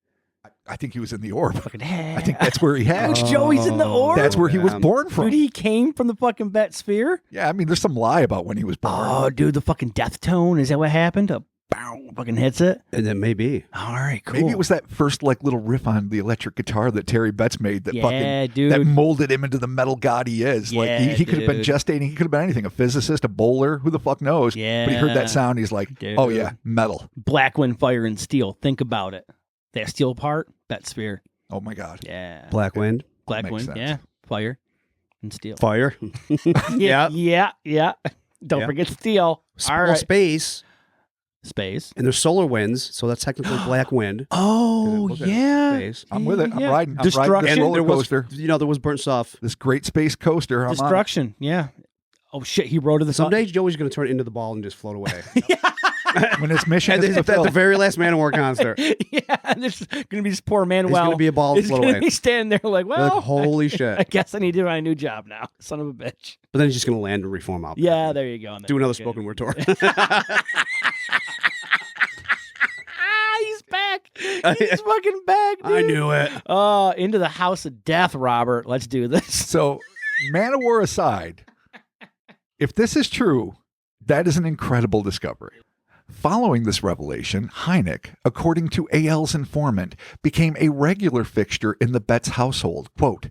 I think he was in the orb. Fucking I think that's where he had. Joey's in the orb? That's where he was born from. Dude, he came from the fucking Betz sphere? Yeah, I mean, there's some lie about when he was born. Oh, dude, the fucking death tone. Is that what happened? Bow, fucking hits it? And then maybe. All right, cool. Maybe it was that first like little riff on the electric guitar that Terry Betz made that dude. that molded him into the metal god he is. Yeah, like he could have been dude. gestating, he could have been anything, a physicist, a bowler, who the fuck knows. Yeah. But he heard that sound, he's like, Dude. oh yeah, metal. Black Wind, Fire, and Steel. Think about it. That steel part, Betz sphere. Oh my God. Yeah. Black Wind. Black makes Wind, sense. yeah. Fire and Steel. Fire. Yeah. Don't Yeah. forget Steel. All Well, right. space. Space. And there's solar winds, so that's technically Black Wind. Oh, Look at yeah. Space. I'm with it. I'm Yeah. riding. I'm Destruction. riding this And roller there was, coaster. there was burnt stuff. This great space coaster. I'm on it. Destruction. Yeah. Oh, shit. He wrote it. Someday Joey's going to turn it into the ball and just float away. When his mission And is at the fulfilled. very last Manowar concert. Yeah. There's going to be this poor Manuel. He's going to be a ball He's float going to away. be standing there like, You're well, like, holy shit. I guess I need to do my new job now. Son of a bitch. But then he's just going to land and reform out. Yeah, there you go. Do another spoken word tour. He's back. He's fucking back, dude. I knew it. Into the house of death, Robert. Let's do this. So, Manowar aside, if this is true, that is an incredible discovery. Following this revelation, Hynek, according to AL's informant, became a regular fixture in the Betz household. Quote,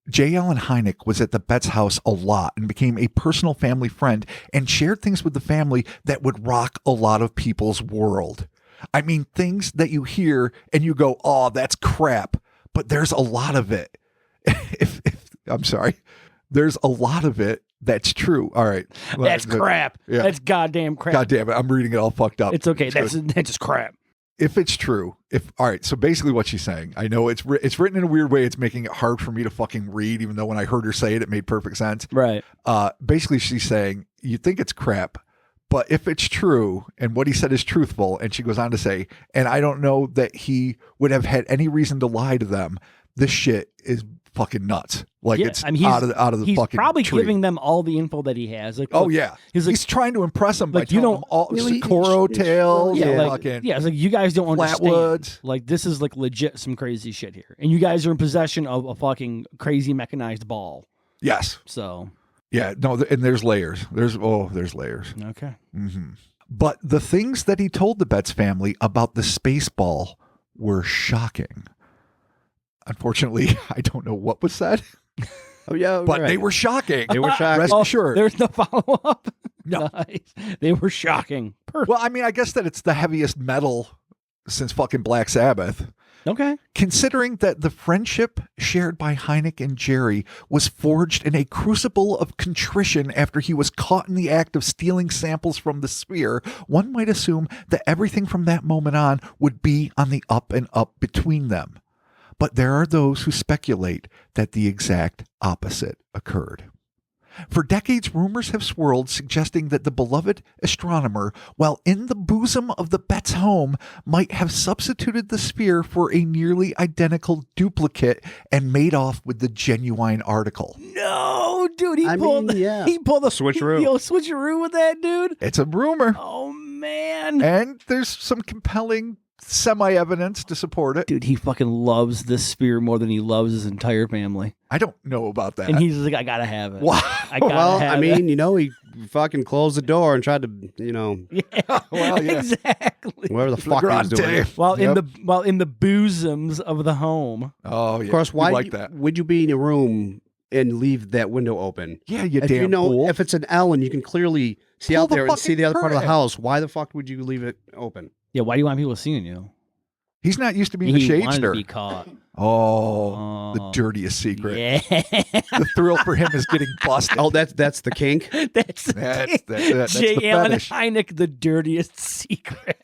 J. Allen Hynek was at the Betz house a lot and became a personal family friend and shared things with the family that would rock a lot of people's world. I mean, things that you hear and you go, oh, that's crap, but there's a lot of it. I'm sorry. There's a lot of it that's true. All right. That's crap. Yeah. That's goddamn crap. God damn it. I'm reading it all fucked up. It's okay. So That's just crap. if it's true, all right, so basically what she's saying, I know it's written in a weird way. It's making it hard for me to fucking read, even though when I heard her say it, it made perfect sense. Right. Basically, she's saying, you think it's crap, but if it's true and what he said is truthful, and she goes on to say, and I don't know that he would have had any reason to lie to them, this shit is fucking nuts. Like it's out of the he's fucking probably tree. giving them all the info that he has. Like, Oh look, yeah, he's like, he's trying to impress them by like, you telling don't- them all Really? Socorro tales. yeah, and like, fucking yeah, it's like you guys don't understand. Flatwoods. Like this is like legit some crazy shit here, and you guys are in possession of a fucking crazy mechanized ball. Yes, So yeah, no, and there's layers. There's layers. okay, But the things that he told the Betz family about the space ball were shocking. Unfortunately, I don't know what was said. Oh yeah, but right. they were shocking. They were shocking. Rest assured. There's no follow-up? No. Nice. They were shocking. Perfect. Well, I mean, I guess that it's the heaviest metal since fucking Black Sabbath. Okay. Considering that the friendship shared by Hynek and Jerry was forged in a crucible of contrition after he was caught in the act of stealing samples from the sphere, one might assume that everything from that moment on would be on the up and up between them. But there are those who speculate that the exact opposite occurred. For decades, rumors have swirled suggesting that the beloved astronomer, while in the bosom of the Betz home, might have substituted the sphere for a nearly identical duplicate and made off with the genuine article. No, dude. He I pulled mean, yeah. He pulled a Switcheroo. Yo, switcheroo with that, dude. It's a rumor, Oh, man. and there's some compelling semi-evidence to support it. Dude, he fucking loves this sphere more than he loves his entire family. I don't know about that. And he's like, I gotta have it. Wow. I gotta Well, have I it. mean, he fucking closed the door and tried to, Yeah, Well, yeah. exactly. whatever the fuck he was doing. While Yep. in the bosoms of the home. Oh, yeah. Of course, why We like that? would you be in a room and leave that window open? Yeah, you If damn you know, fool. if it's an L and you can clearly see Pull out the there and see fucking the other part of the curtain. house, why the fuck would you leave it open? Yeah, why do you want people seeing you? He's not used to being He a wanted to shadester. be caught. Oh, the Oh. dirtiest secret. Yeah. The thrill for him is getting busted. Oh, that's the kink. That's That's J. the Allen fetish. Hynek, The Dirtiest Secret.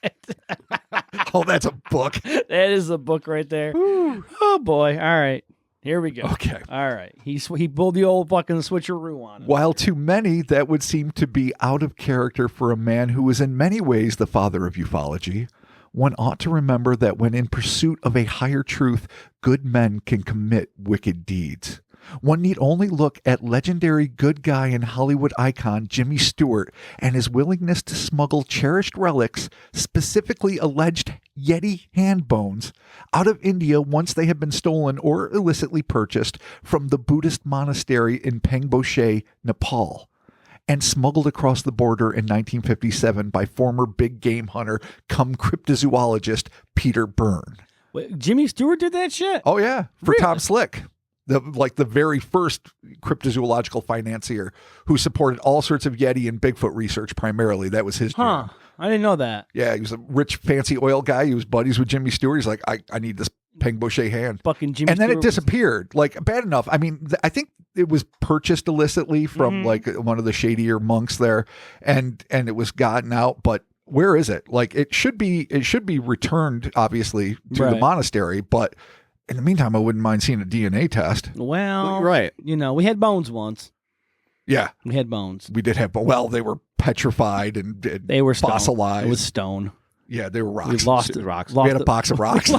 Oh, that's a book. That is a book right there. Oh boy! All right, here we go. Okay. All right, he pulled the old fucking switcheroo on it. While to many that would seem to be out of character for a man who is in many ways the father of ufology, one ought to remember that when in pursuit of a higher truth, good men can commit wicked deeds. One need only look at legendary good guy and Hollywood icon Jimmy Stewart and his willingness to smuggle cherished relics, specifically alleged Yeti hand bones, out of India once they have been stolen or illicitly purchased from the Buddhist monastery in Pangboche, Nepal, and smuggled across the border in 1957 by former big game hunter cum cryptozoologist Peter Byrne. Wait, Jimmy Stewart did that shit. Oh yeah, for Really? Tom Slick, the very first cryptozoological financier who supported all sorts of Yeti and Bigfoot research primarily. That was his Huh? jam. I didn't know that. Yeah, he was a rich, fancy oil guy. He was buddies with Jimmy Stewart. He's like, I need this Pangboche hand. Fucking Jimmy. And then it Stewart disappeared. Like, bad enough. I mean, I think it was purchased illicitly from like one of the shadier monks there, and it was gotten out. But where is it? Like, it should be returned, obviously, to the Right. monastery. But in the meantime, I wouldn't mind seeing a DNA test. Well, Right. You know, we had bones once. Yeah, We had bones. we did have. Well, they were petrified and They were stone. fossilized. It was stone. Yeah, they were We rocks. lost it. Rocks. We had a box of rocks.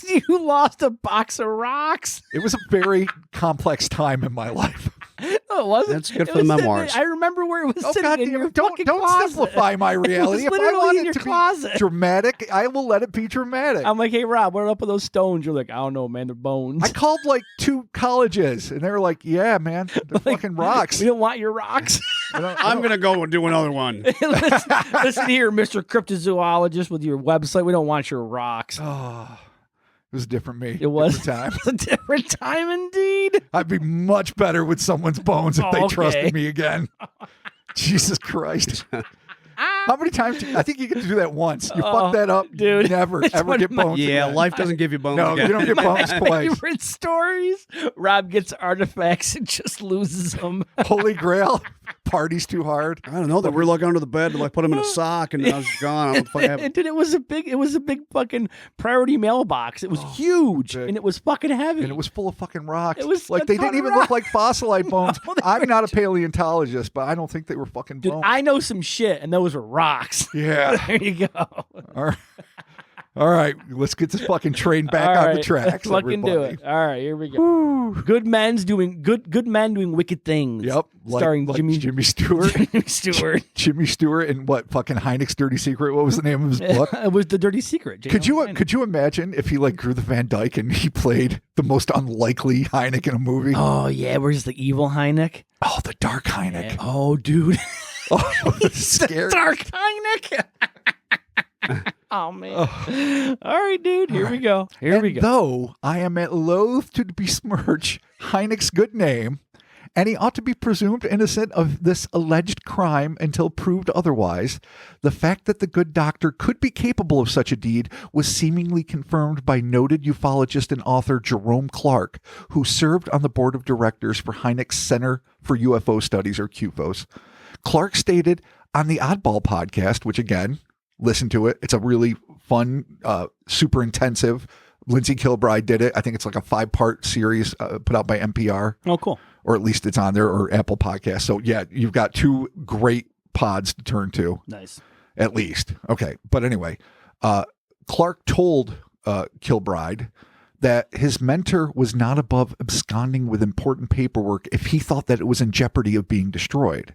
You lost a box of rocks. It was a very complex time in my life. No, it wasn't. That's good It for the was sitting memoirs. there- I remember where it was Oh, sitting God in damn your it. Don't fucking closet. simplify my reality. It If was I literally want in it your to closet. be dramatic, I will let it be dramatic. I'm like, hey, Rob, what up with those stones? You're like, I don't know, man. They're bones. I called like 2 colleges, and they were like, yeah, man, they're fucking rocks. We don't want your rocks. I'm gonna go and do another one. listen here, Mr. Cryptozoologist, with your website. We don't want your rocks. Oh, it was a different me. It was different time. a different time indeed. I'd be much better with someone's bones if they Oh, okay. trusted me again. Jesus Christ. How many times? I think you get to do that once. You fuck that up, dude. never, It's ever one get of my- bones Yeah, again. life doesn't give you bones. No, again. you don't get bones twice. Favorite stories. Rob gets artifacts and just loses them. Holy Grail, parties too hard. I don't know. They were like under the bed, and I put them in a sock, and I was gone. I don't know what the fuck happened. And dude, it was a big fucking priority mailbox. It was huge, big. and it was fucking heavy. And it was full of fucking rocks. It was like a they ton didn't of even look rocks. like fossilized bones. No, they I'm were not a paleontologist, but I don't think they were fucking Dude, bones. I know some shit, and those were rocks. Yeah. There you go. All right. All right. Let's get this fucking train back All on right, the tracks. Let's fucking do everybody. it. All right, here we go. Good men doing wicked things. Yep. Starring Jimmy Stewart. Jimmy Stewart. Jimmy Stewart and what fucking Hynek's Dirty Secret? What was the name of his book? It was The Dirty Secret. Could you imagine if he like grew the Van Dyke and he played the most unlikely Hynek in a movie? Oh yeah, where's the evil Hynek? Oh, the dark Hynek. Oh, dude. Oh, scary. Dark Hynek. Oh man. All right, dude. Here we go. Here we And go. though I am at loath to besmirch Hynek's good name, and he ought to be presumed innocent of this alleged crime until proved otherwise. The fact that the good doctor could be capable of such a deed was seemingly confirmed by noted ufologist and author Jerome Clark, who served on the board of directors for Hynek's Center for UFO Studies, or CUFOS. Clark stated on the Oddball podcast, which again, listen to it. It's a really fun, super intensive. Lindsay Kilbride did it. I think it's like a 5-part series put out by NPR. Oh, cool. Or at least it's on there, or Apple Podcasts. So yeah, you've got 2 great pods to turn to. Nice. At least. Okay. But anyway, Clark told Kilbride that his mentor was not above absconding with important paperwork if he thought that it was in jeopardy of being destroyed.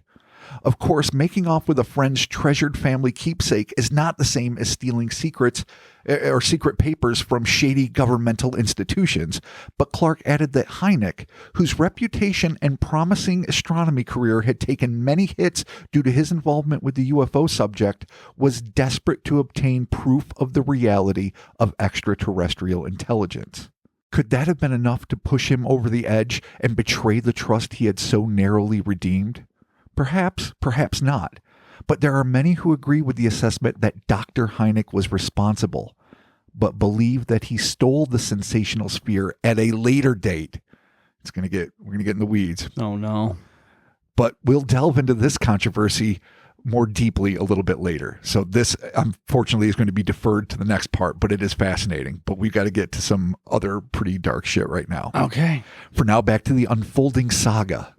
Of course, making off with a friend's treasured family keepsake is not the same as stealing secrets or secret papers from shady governmental institutions, but Clark added that Hynek, whose reputation and promising astronomy career had taken many hits due to his involvement with the UFO subject, was desperate to obtain proof of the reality of extraterrestrial intelligence. Could that have been enough to push him over the edge and betray the trust he had so narrowly redeemed? Perhaps, perhaps not. But there are many who agree with the assessment that Dr. Hynek was responsible, but believe that he stole the sensational sphere at a later date. We're going to get in the weeds. Oh, no. But we'll delve into this controversy more deeply a little bit later. So this, unfortunately, is going to be deferred to the next part, but it is fascinating. But we've got to get to some other pretty dark shit right now. Okay. For now, back to the unfolding saga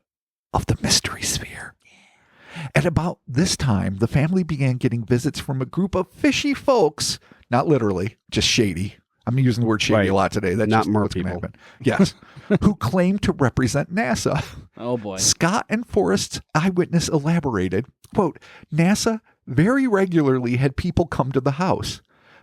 of the mystery sphere. At about this time, the family began getting visits from a group of fishy folks, not literally, just shady. I'm using the word shady a lot today. That's not just mer what's gonna people. happen. Yes. Who claimed to represent NASA. Oh, boy. Scott and Forrest's eyewitness elaborated, quote, NASA very regularly had people come to the house.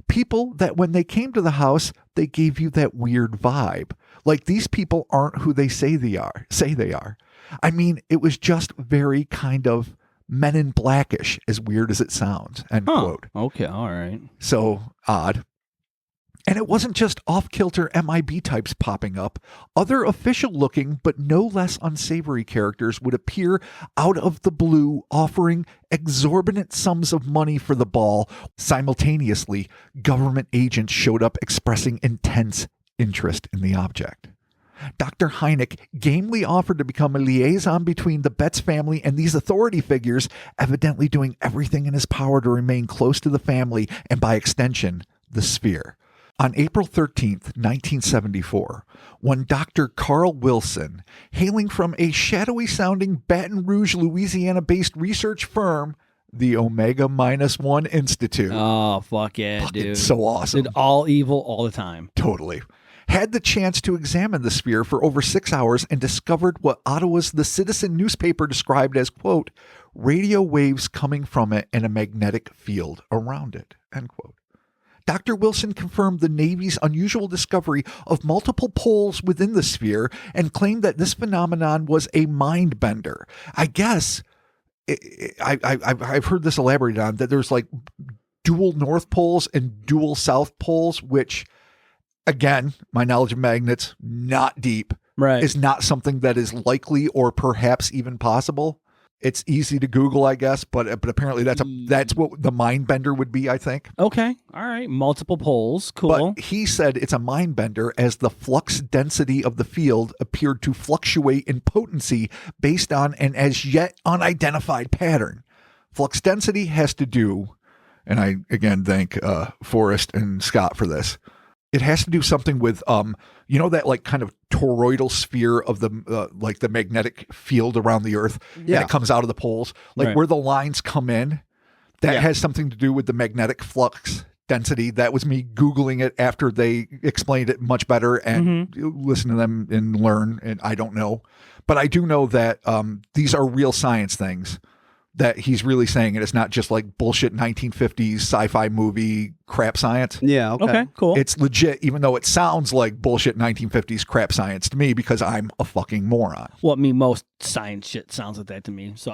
People that when they came to the house, they gave you that weird vibe. Like these people aren't who they say they are. I mean, it was just very kind of Men in Blackish, as weird as it sounds, end quote. Okay, all right. So odd. And it wasn't just off-kilter MIB types popping up. Other official-looking, but no less unsavory characters would appear out of the blue, offering exorbitant sums of money for the ball. Simultaneously, government agents showed up expressing intense interest in the object. Dr. Hynek gamely offered to become a liaison between the Betz family and these authority figures, evidently doing everything in his power to remain close to the family and, by extension, the sphere. On April 13th, 1974, one Dr. Carl Wilson, hailing from a shadowy-sounding Baton Rouge, Louisiana-based research firm, the Omega-1 Institute. Oh, fuck yeah, Fucking dude. so awesome. Did all evil all the time. Totally. Had the chance to examine the sphere for over 6 hours and discovered what Ottawa's The Citizen newspaper described as, quote, radio waves coming from it and a magnetic field around it, end quote. Dr. Wilson confirmed the Navy's unusual discovery of multiple poles within the sphere and claimed that this phenomenon was a mind bender. I guess, I've heard this elaborated on, that there's like dual North Poles and dual South Poles, which... Again, my knowledge of magnets, not deep, Right. is not something that is likely or perhaps even possible. It's easy to Google, I guess, but apparently that's what the mind bender would be, I think. Okay. All right. Multiple poles. Cool. But he said it's a mind bender as the flux density of the field appeared to fluctuate in potency based on an as yet unidentified pattern. Flux density has to do, and I again thank Forrest and Scott for this. It has to do something with, you know, that like kind of toroidal sphere of the like the magnetic field around the Earth. Yeah. And it comes out of the poles, like Right. where the lines come in. That Yeah. has something to do with the magnetic flux density. That was me Googling it after they explained it much better and listen to them and learn. And I don't know, but I do know that these are real science things that he's really saying, and it's not just like bullshit 1950s sci-fi movie crap science. Yeah. Okay. Cool. It's legit, even though it sounds like bullshit 1950s crap science to me because I'm a fucking moron. Well, I mean, most science shit sounds like that to me. So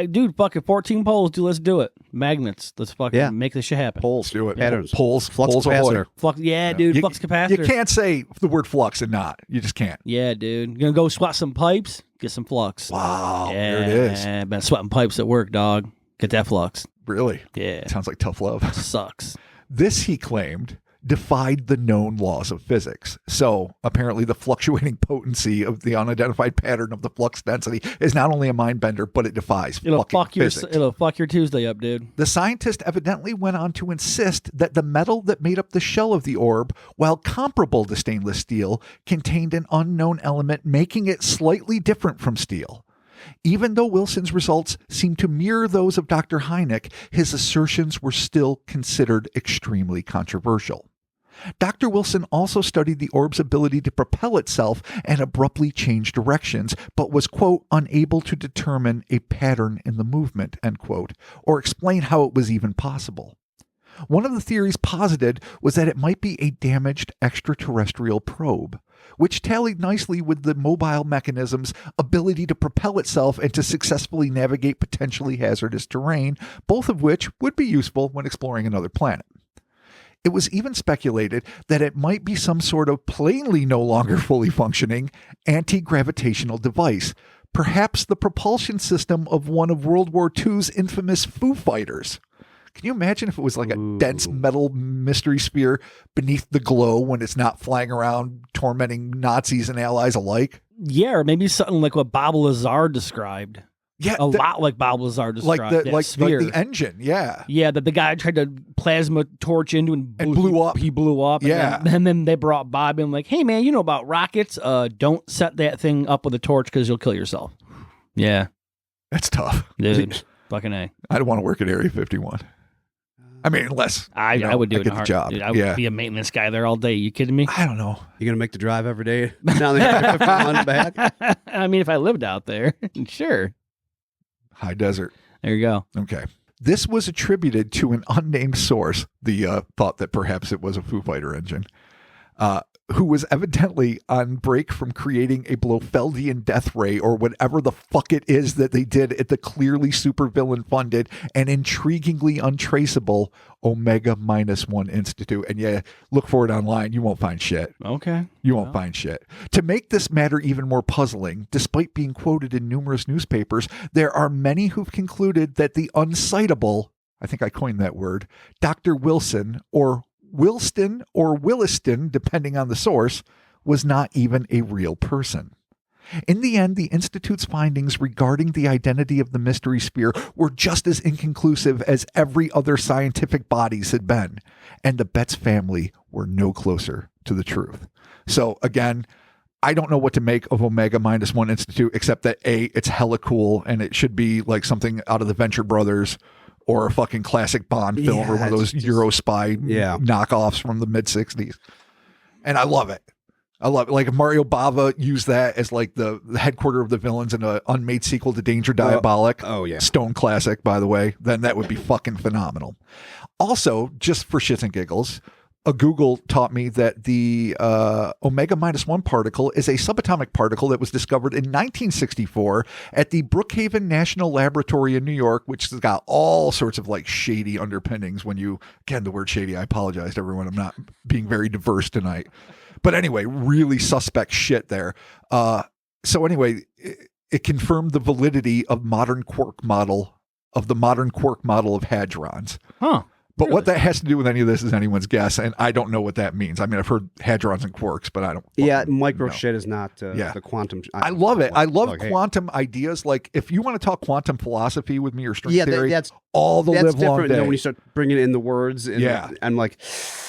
dude, fucking 14 poles, dude. Let's do it. Magnets. Let's fucking make this shit happen. Poles. Do it. Patterns. Poles. Flux Poles ahoy. capacitor. Flux, yeah, dude. You- Flux capacitor. You can't say the word flux and not. You just can't. Yeah, dude. You gonna go swat some pipes? Get some flux. Wow, Yeah, there it is. been sweating pipes at work, dog. Get that flux. Really? Yeah. Sounds like tough love. Sucks. This, he claimed, defied the known laws of physics. So apparently the fluctuating potency of the unidentified pattern of the flux density is not only a mind bender, but it defies physics. It'll fuck your Tuesday up, dude. The scientist evidently went on to insist that the metal that made up the shell of the orb, while comparable to stainless steel, contained an unknown element making it slightly different from steel. Even though Wilson's results seemed to mirror those of Dr. Hynek, his assertions were still considered extremely controversial. Dr. Wilson also studied the orb's ability to propel itself and abruptly change directions, but was, quote, unable to determine a pattern in the movement, end quote, or explain how it was even possible. One of the theories posited was that it might be a damaged extraterrestrial probe, which tallied nicely with the mobile mechanism's ability to propel itself and to successfully navigate potentially hazardous terrain, both of which would be useful when exploring another planet. It was even speculated that it might be some sort of plainly no longer fully functioning anti-gravitational device, perhaps the propulsion system of one of World War II's infamous Foo Fighters. Can you imagine if it was like a dense metal mystery sphere beneath the glow when it's not flying around tormenting Nazis and allies alike? Yeah, or maybe something like what Bob Lazar described. Yeah, a lot like Bob Lazar described. Like the engine, yeah. Yeah, that the guy tried to plasma torch into and blew up. He blew up. Yeah. And then they brought Bob in like, hey, man, you know about rockets? Don't set that thing up with a torch because you'll kill yourself. Yeah. That's tough. Dude, fucking A. I don't want to work at Area 51. I mean, unless I would do it in a heartbeat. job. Dude, I would be a maintenance guy there all day. You kidding me? I don't know. You're going to make the drive every day down there 51 back? I mean, if I lived out there, sure. High desert. There you go. Okay. This was attributed to an unnamed source, the thought that perhaps it was a Foo Fighter engine, who was evidently on break from creating a Blofeldian death ray or whatever the fuck it is that they did at the clearly supervillain funded and intriguingly untraceable Omega-1 Institute. And yeah, look for it online. You won't find shit. Okay. You won't find shit. To make this matter even more puzzling, despite being quoted in numerous newspapers, there are many who've concluded that the uncitable, I think I coined that word, Dr. Wilson or Wilston or Williston, depending on the source, was not even a real person. In the end, the Institute's findings regarding the identity of the mystery sphere were just as inconclusive as every other scientific bodies had been, and the Betz family were no closer to the truth. So again, I don't know what to make of Omega-1 Institute, except that A, it's hella cool, and it should be like something out of the Venture Brothers or a fucking classic Bond film or one of those Euro spy knockoffs from the mid-60s. And I love it. I love it. Like if Mario Bava used that as like the headquarter of the villains in an unmade sequel to Danger Diabolic. Stone classic, by the way. Then that would be fucking phenomenal. Also, just for shits and giggles, a Google taught me that the Omega-1 particle is a subatomic particle that was discovered in 1964 at the Brookhaven National Laboratory in New York, which has got all sorts of like shady underpinnings. When you, again, the word shady, I apologize to everyone. I'm not being very diverse tonight. But anyway, really suspect shit there. So anyway, it confirmed the validity of the modern quark model of hadrons. Huh. But what that has to do with any of this is anyone's guess, and I don't know what that means. I mean, I've heard hadrons and quarks, but I don't. Micro know. Shit is not the quantum. I love it. I love quantum ideas. Like, if you want to talk quantum philosophy with me or string theory, that's all the live long day. Different when you start bringing in the words. And I'm like,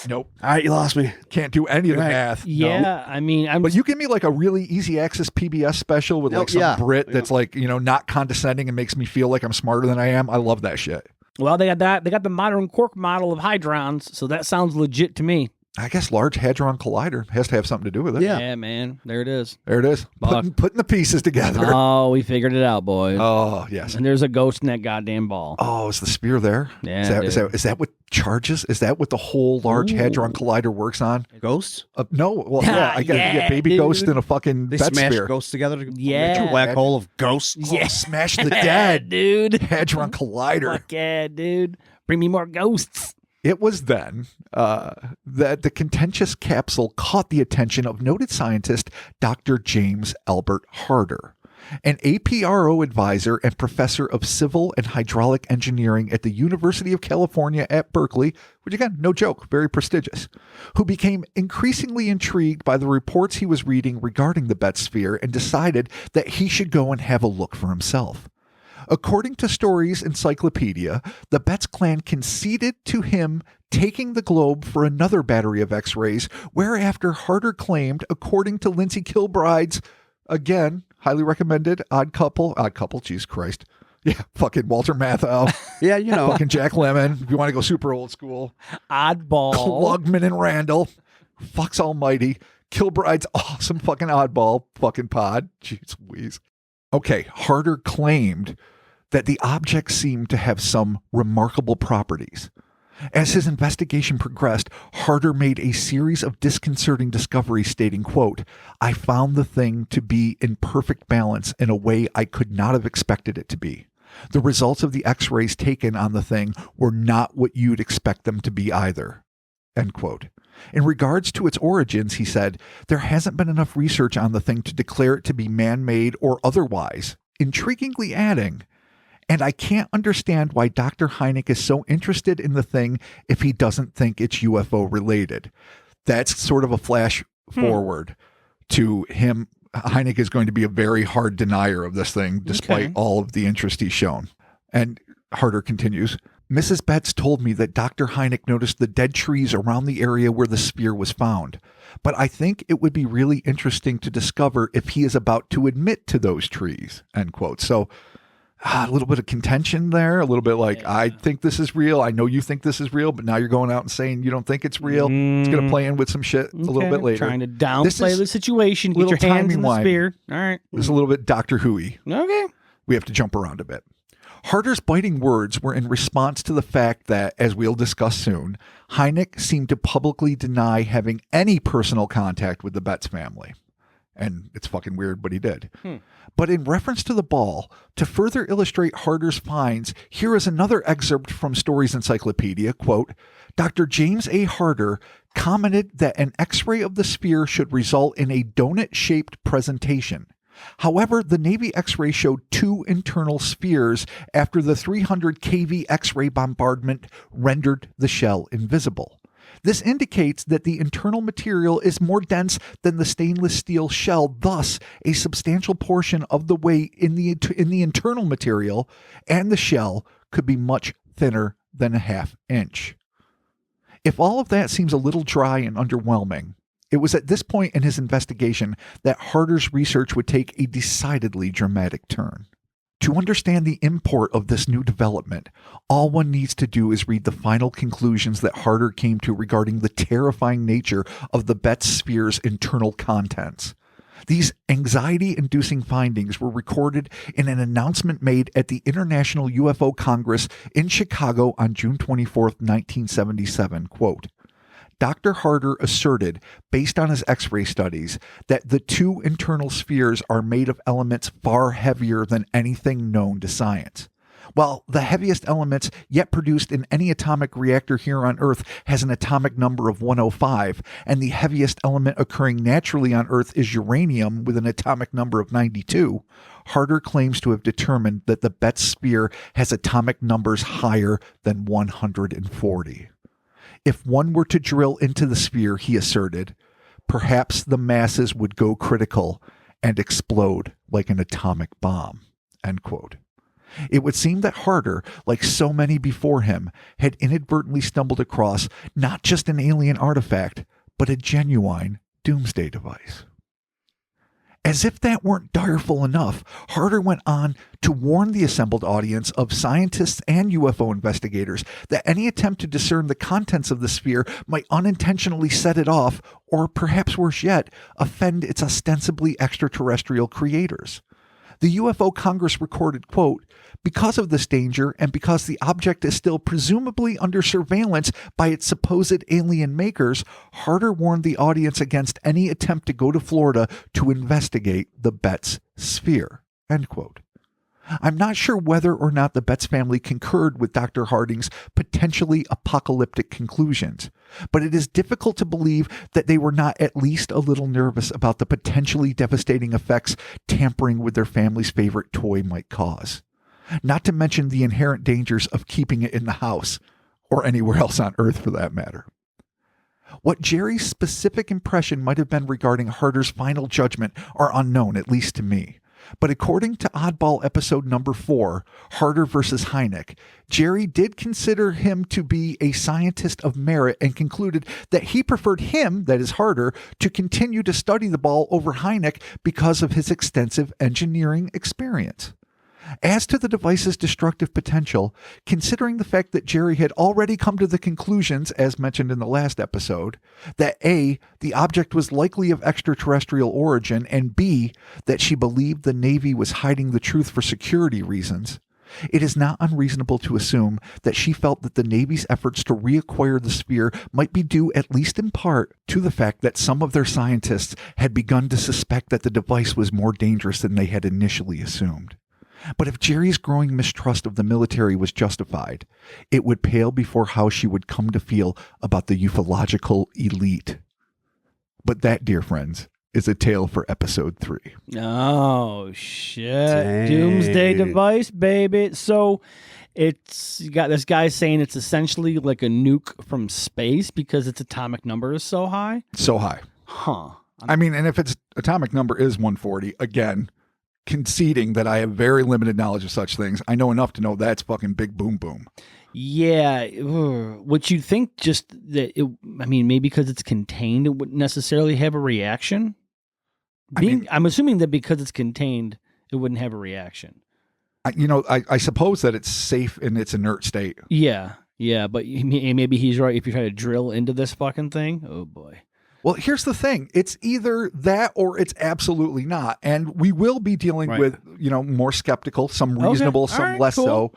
nope. All right, you lost me. Can't do any of the math. Yeah, no. I mean, but you give me like a really easy access PBS special with like some Brit that's like, not condescending and makes me feel like I'm smarter than I am. I love that shit. Well, they got that. They got the modern quark model of hadrons, so that sounds legit to me. I guess Large Hadron Collider has to have something to do with it. Yeah, man. There it is. There it is. Putting the pieces together. Oh, we figured it out, boys. Oh, yes. And there's a ghost in that goddamn ball. Oh, is the spear there? Yeah. Is that what charges? Is that what the whole Large Hadron Collider works on? Ghosts? No. Well, I got to get baby ghost in a fucking They Betz smash spear. ghosts together to make a black hole of ghosts. Yeah. Smash the dead. Dude. Hadron Collider. Fuck yeah, dude. Bring me more ghosts. It was then that the contentious capsule caught the attention of noted scientist Dr. James Albert Harder. an APRO advisor and professor of civil and hydraulic engineering at the University of California at Berkeley, which again, no joke, very prestigious, who became increasingly intrigued by the reports he was reading regarding the Betz sphere and decided that he should go and have a look for himself. According to Stories Encyclopedia, the Betz clan conceded to him taking the globe for another battery of X-rays, whereafter Harder claimed, according to Lindsay Kilbride's, again, highly recommended, Odd Couple, Jesus Christ. Yeah, fucking Walter Matthau. Yeah, you know. Fucking Jack Lemmon, if you want to go super old school. Oddball. Klugman and Randall. Fucks almighty. Kilbride's awesome fucking oddball fucking pod. Jeez Louise. Okay, Harder claimed that the object seemed to have some remarkable properties. As his investigation progressed, Harder made a series of disconcerting discoveries stating, quote, "I found the thing to be in perfect balance in a way I could not have expected it to be. The results of the X-rays taken on the thing were not what you'd expect them to be either." End quote. In regards to its origins, he said, there hasn't been enough research on the thing to declare it to be man-made or otherwise, intriguingly adding, and I can't understand why Dr. Hynek is so interested in the thing if he doesn't think it's UFO related. That's sort of a flash forward to him. Hynek is going to be a very hard denier of this thing, despite all of the interest he's shown. And Harder continues, Mrs. Betz told me that Dr. Hynek noticed the dead trees around the area where the sphere was found. But I think it would be really interesting to discover if he is about to admit to those trees, end quote. So a little bit of contention there, a little bit like, I think this is real. I know you think this is real, but now you're going out and saying you don't think it's real. It's going to play in with some shit a little bit later. Trying to downplay the situation, get your hands in the spear. All right. This is a little bit Doctor Who-y. Okay. We have to jump around a bit. Harder's biting words were in response to the fact that, as we'll discuss soon, Hynek seemed to publicly deny having any personal contact with the Betz family. And it's fucking weird, but he did. But in reference to the ball, to further illustrate Harder's finds, here is another excerpt from Stories Encyclopedia, quote, Dr. James A. Harder commented that an X-ray of the sphere should result in a donut-shaped presentation. However, the Navy X-ray showed two internal spheres after the 300 kV X-ray bombardment rendered the shell invisible. This indicates that the internal material is more dense than the stainless steel shell, thus a substantial portion of the weight in the internal material and the shell could be much thinner than a ½ inch. If all of that seems a little dry and underwhelming, it was at this point in his investigation that Harder's research would take a decidedly dramatic turn. To understand the import of this new development, all one needs to do is read the final conclusions that Harder came to regarding the terrifying nature of the Betz sphere's internal contents. These anxiety-inducing findings were recorded in an announcement made at the International UFO Congress in Chicago on June 24, 1977, quote, Dr. Harder asserted, based on his X-ray studies, that the two internal spheres are made of elements far heavier than anything known to science. While the heaviest elements yet produced in any atomic reactor here on Earth has an atomic number of 105, and the heaviest element occurring naturally on Earth is uranium with an atomic number of 92, Harder claims to have determined that the Betz sphere has atomic numbers higher than 140. If one were to drill into the sphere, he asserted, perhaps the masses would go critical and explode like an atomic bomb. End quote. It would seem that Harder, like so many before him, had inadvertently stumbled across not just an alien artifact, but a genuine doomsday device. As if that weren't direful enough, Harder went on to warn the assembled audience of scientists and UFO investigators that any attempt to discern the contents of the sphere might unintentionally set it off, or perhaps worse yet, offend its ostensibly extraterrestrial creators. The UFO Congress recorded, quote, because of this danger and because the object is still presumably under surveillance by its supposed alien makers, Harder warned the audience against any attempt to go to Florida to investigate the Betz sphere, end quote. I'm not sure whether or not the Betz family concurred with Dr. Harding's potentially apocalyptic conclusions, but it is difficult to believe that they were not at least a little nervous about the potentially devastating effects tampering with their family's favorite toy might cause. Not to mention the inherent dangers of keeping it in the house, or anywhere else on Earth for that matter. What Jerry's specific impression might have been regarding Harder's final judgment are unknown, at least to me. But according to Oddball episode number 4, Harder versus Hynek, Jerry did consider him to be a scientist of merit and concluded that he preferred him, that is Harder, to continue to study the ball over Hynek because of his extensive engineering experience. As to the device's destructive potential, considering the fact that Jerry had already come to the conclusions, as mentioned in the last episode, that A, the object was likely of extraterrestrial origin, and B, that she believed the Navy was hiding the truth for security reasons, it is not unreasonable to assume that she felt that the Navy's efforts to reacquire the sphere might be due, at least in part, to the fact that some of their scientists had begun to suspect that the device was more dangerous than they had initially assumed. But if Jerry's growing mistrust of the military was justified, it would pale before how she would come to feel about the ufological elite. But that, dear friends, is a tale for episode 3. Oh, shit. Dang. Doomsday device, baby. So you got this guy saying it's essentially like a nuke from space because its atomic number is so high? So high. Huh. I mean, and if its atomic number is 140, again, conceding that I have very limited knowledge of such things, I know enough to know that's fucking big boom boom. Yeah. What you think just that maybe because it's contained, it wouldn't necessarily have a reaction? I'm assuming that because it's contained, it wouldn't have a reaction. I suppose that it's safe in its inert state. Yeah. Yeah, but maybe he's right. If you try to drill into this fucking thing, oh boy. Well, here's the thing. It's either that or it's absolutely not. And we will be dealing with, more skeptical, some reasonable, some less so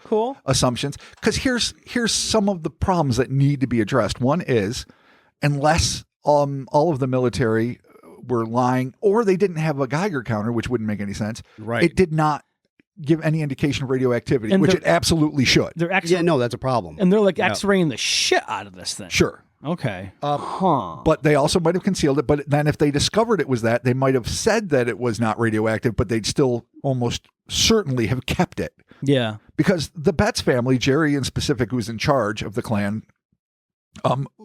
assumptions. Because here's some of the problems that need to be addressed. One is, unless all of the military were lying or they didn't have a Geiger counter, which wouldn't make any sense. Right. It did not give any indication of radioactivity, which it absolutely should. That's a problem. And they're like X-raying the shit out of this thing. Sure. Okay. But they also might have concealed it. But then if they discovered it was that, they might have said that it was not radioactive, but they'd still almost certainly have kept it. Yeah. Because the Betz family, Jerry in specific, who's in charge of the clan,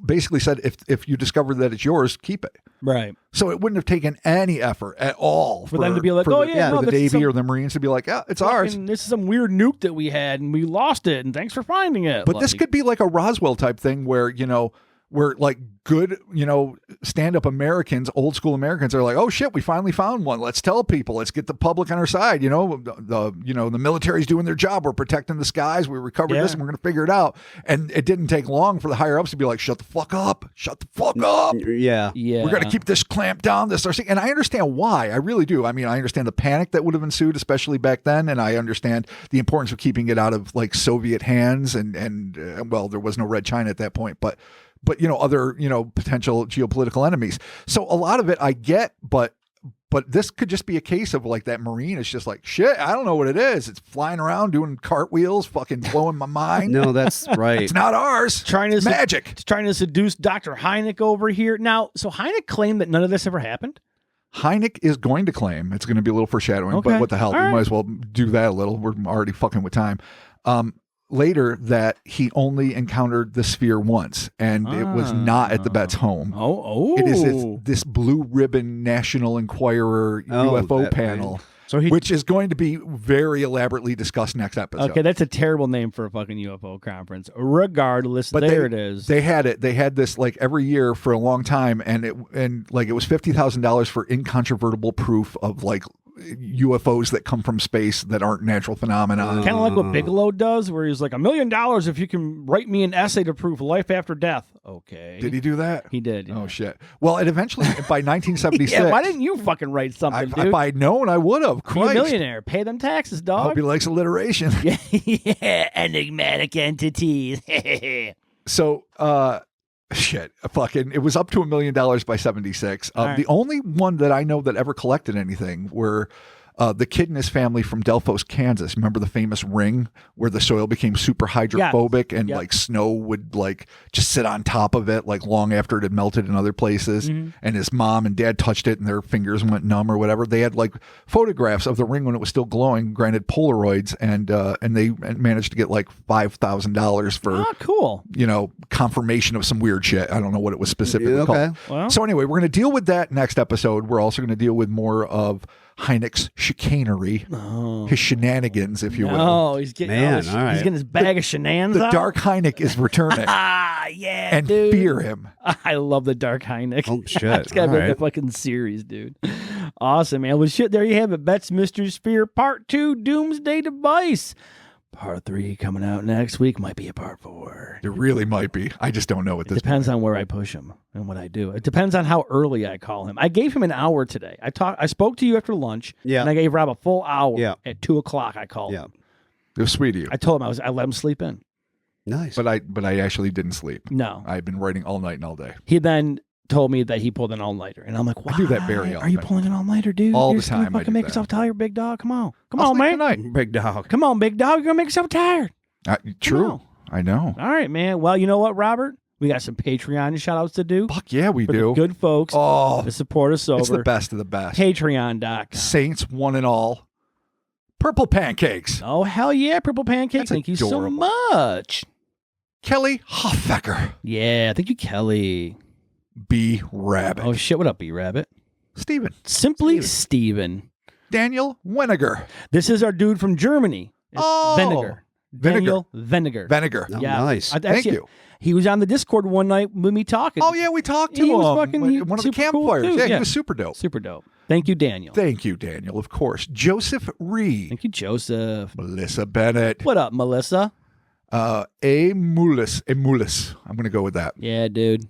basically said, if you discover that it's yours, keep it. Right. So it wouldn't have taken any effort at all for them to be like, for the Navy or the Marines to be like, yeah, it's ours. This is some weird nuke that we had and we lost it, and thanks for finding it. But this could be like a Roswell type thing where, where like good, stand-up Americans, old school Americans are like, oh shit, we finally found one. Let's tell people. Let's get the public on our side. The military's doing their job. We're protecting the skies. We recovered this and we're going to figure it out. And it didn't take long for the higher ups to be like, shut the fuck up. Shut the fuck up. Yeah. We're going to keep this clamped down. And I understand why. I really do. I mean, I understand the panic that would have ensued, especially back then. And I understand the importance of keeping it out of like Soviet hands. And there was no Red China at that point, but other, potential geopolitical enemies. So a lot of it I get, but this could just be a case of like that Marine is just like, shit, I don't know what it is. It's flying around doing cartwheels, fucking blowing my mind. No, that's right. It's not ours. It's magic. It's trying to seduce Dr. Hynek over here. Now, so Hynek claimed that none of this ever happened? Hynek is going to claim, it's going to be a little foreshadowing, but what the hell? We might as well do that a little. We're already fucking with time. Later that he only encountered the sphere once, and it was not at the Betz home. It is this blue ribbon National Enquirer UFO panel, which is going to be very elaborately discussed next episode. Okay, that's a terrible name for a fucking UFO conference. Regardless, but it is. They had it. They had this like every year for a long time, and it was $50,000 for incontrovertible proof of like UFOs that come from space that aren't natural phenomena. Kind of like what Bigelow does, where he's like, $1 million if you can write me an essay to prove life after death. Okay. Did he do that? He did. Oh, shit. Well, it eventually, by 1976. Yeah, why didn't you fucking write something, dude? If I'd known, I would have. Be a millionaire. Pay them taxes, dog. I hope he likes alliteration. Yeah, enigmatic entities. So, it was up to $1 million by 76. The only one that I know that ever collected anything were The kid and his family from Delphos, Kansas. Remember the famous ring where the soil became super hydrophobic and like snow would like just sit on top of it like long after it had melted in other places. And his mom and dad touched it and their fingers went numb or whatever. They had like photographs of the ring when it was still glowing, granted Polaroids, and they managed to get like $5,000 for cool. Confirmation of some weird shit. I don't know what it was specifically Okay. called. Well. So anyway, we're going to deal with that next episode. We're also going to deal with more of Hynek's chicanery, his shenanigans, if you will. Oh, he's getting Man, he's all right. getting his bag of shenanigans. The Dark Hynek is returning. Yeah, and dude. fear him. I love the Dark Hynek. Oh, shit. It's got to be All like a right. fucking series, dude. Awesome, man. Well, shit, there you have it. Betz Mystery Sphere Part 2 Doomsday Device. Part 3 coming out next week. Might be a Part 4. It really might be. I just don't know at this Depends on where I push him and what I do. It depends on how early I call him. I gave him an hour today. I spoke to you after lunch. Yeah. And I gave Rob a full hour. Yeah. At 2:00 I called him. It was sweet of you. I told him I let him sleep in. Nice. But I actually didn't sleep. No. I've been writing all night and all day. He then told me that he pulled an all-nighter. And I'm like, why? I do that very Are you often. pulling an all-nighter, dude? All You're the just gonna time I fucking do make that. yourself tired, big dog. Come on. Come I'll on, sleep man. tonight. Big dog. Come on, big dog. You're going to make yourself tired. True. on. I know. All right, man. Well, you know what, Robert? We got some Patreon shout-outs to do. Fuck yeah, we For the do. good folks Oh, to support us over. it's the best of the best. Patreon.com. Saints one and all. Purple pancakes. Oh, hell yeah, Purple Pancake. That's Thank you so adorable. much. Kelly Hoffecker. Yeah, thank you, Kelly. B. Rabbit. Oh, shit. What up, B-Rabbit? Steven. Simply Steven. Daniel Weniger. This is our dude from Germany. It's Oh, Vinegar. Vinegar. Daniel Vinegar. Vinegar. Oh, Yeah. nice. Thank you. He was on the Discord one night with me talking. Oh, yeah, we talked to He him. was fucking- he- One of the super cool campfires. dude, Yeah, yeah. he was super dope. Super dope. Thank you, Daniel. Thank you, Daniel, of course. Joseph Reed. Thank you, Joseph. Melissa Bennett. What up, Melissa? Amulis. I'm going to go with that. Yeah, dude.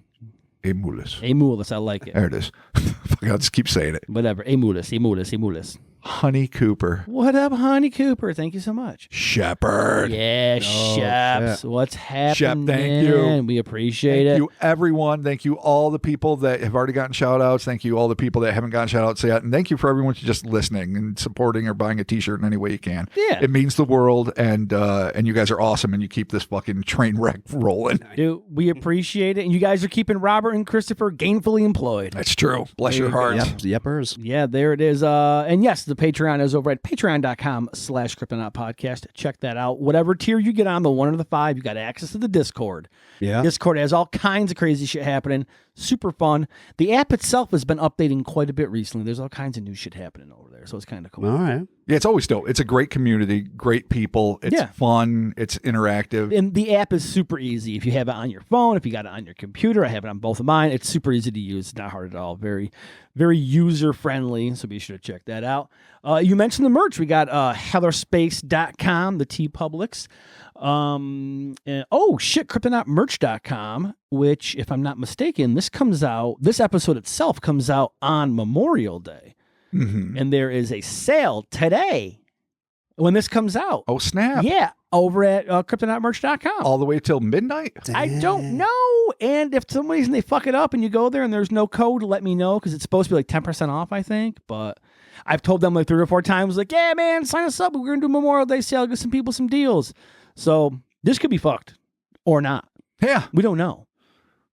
Amulis. Amulis, I like it. There it is. Fuck, I'll just keep saying it. Whatever. Amulis. Honey Cooper. What up, Honey Cooper? Thank you so much. Shepherd. Yeah, Sheps. shit. What's happening? Shep, thank you. We appreciate Thank it. you, everyone. Thank you, all the people that have already gotten shout outs. Thank you, all the people that haven't gotten shout outs yet. And thank you for everyone who's just listening and supporting or buying a t shirt in any way you can. Yeah. It means the world. And you guys are awesome. And you keep this fucking train wreck rolling. Dude, we appreciate it. And you guys are keeping Robert and Christopher gainfully employed. That's true. Bless There your you go. hearts. Yepers. Yeah, there it is. And yes, the Patreon is over at patreon.com/Cryptonaut podcast. Check that out. Whatever tier you get on, the 1 or the 5, you got access to the Discord. Yeah. Discord has all kinds of crazy shit happening. Super fun. The app itself has been updating quite a bit recently. There's all kinds of new shit happening over there, so it's kind of cool. All right. Yeah, it's always dope. It's a great community, great people. It's Yeah. fun. It's interactive. And the app is super easy. If you have it on your phone, if you got it on your computer, I have it on both of mine. It's super easy to use. It's not hard at all. Very, very user friendly. So be sure to check that out. You mentioned the merch. We got hellerspace.com, the TeePublics. Cryptonautmerch.com, which, if I'm not mistaken, this episode itself comes out on Memorial Day. Mhm. And there is a sale today when this comes out. Oh, snap. Yeah, over at cryptonautmerch.com. All the way till midnight? I don't know. And if for some reason they fuck it up and you go there and there's no code, let me know, because it's supposed to be like 10% off, I think. But I've told them like 3 or 4 times, like, yeah, man, sign us up. We're going to do Memorial Day sale, get some people some deals. So this could be fucked or not. Yeah. We don't know.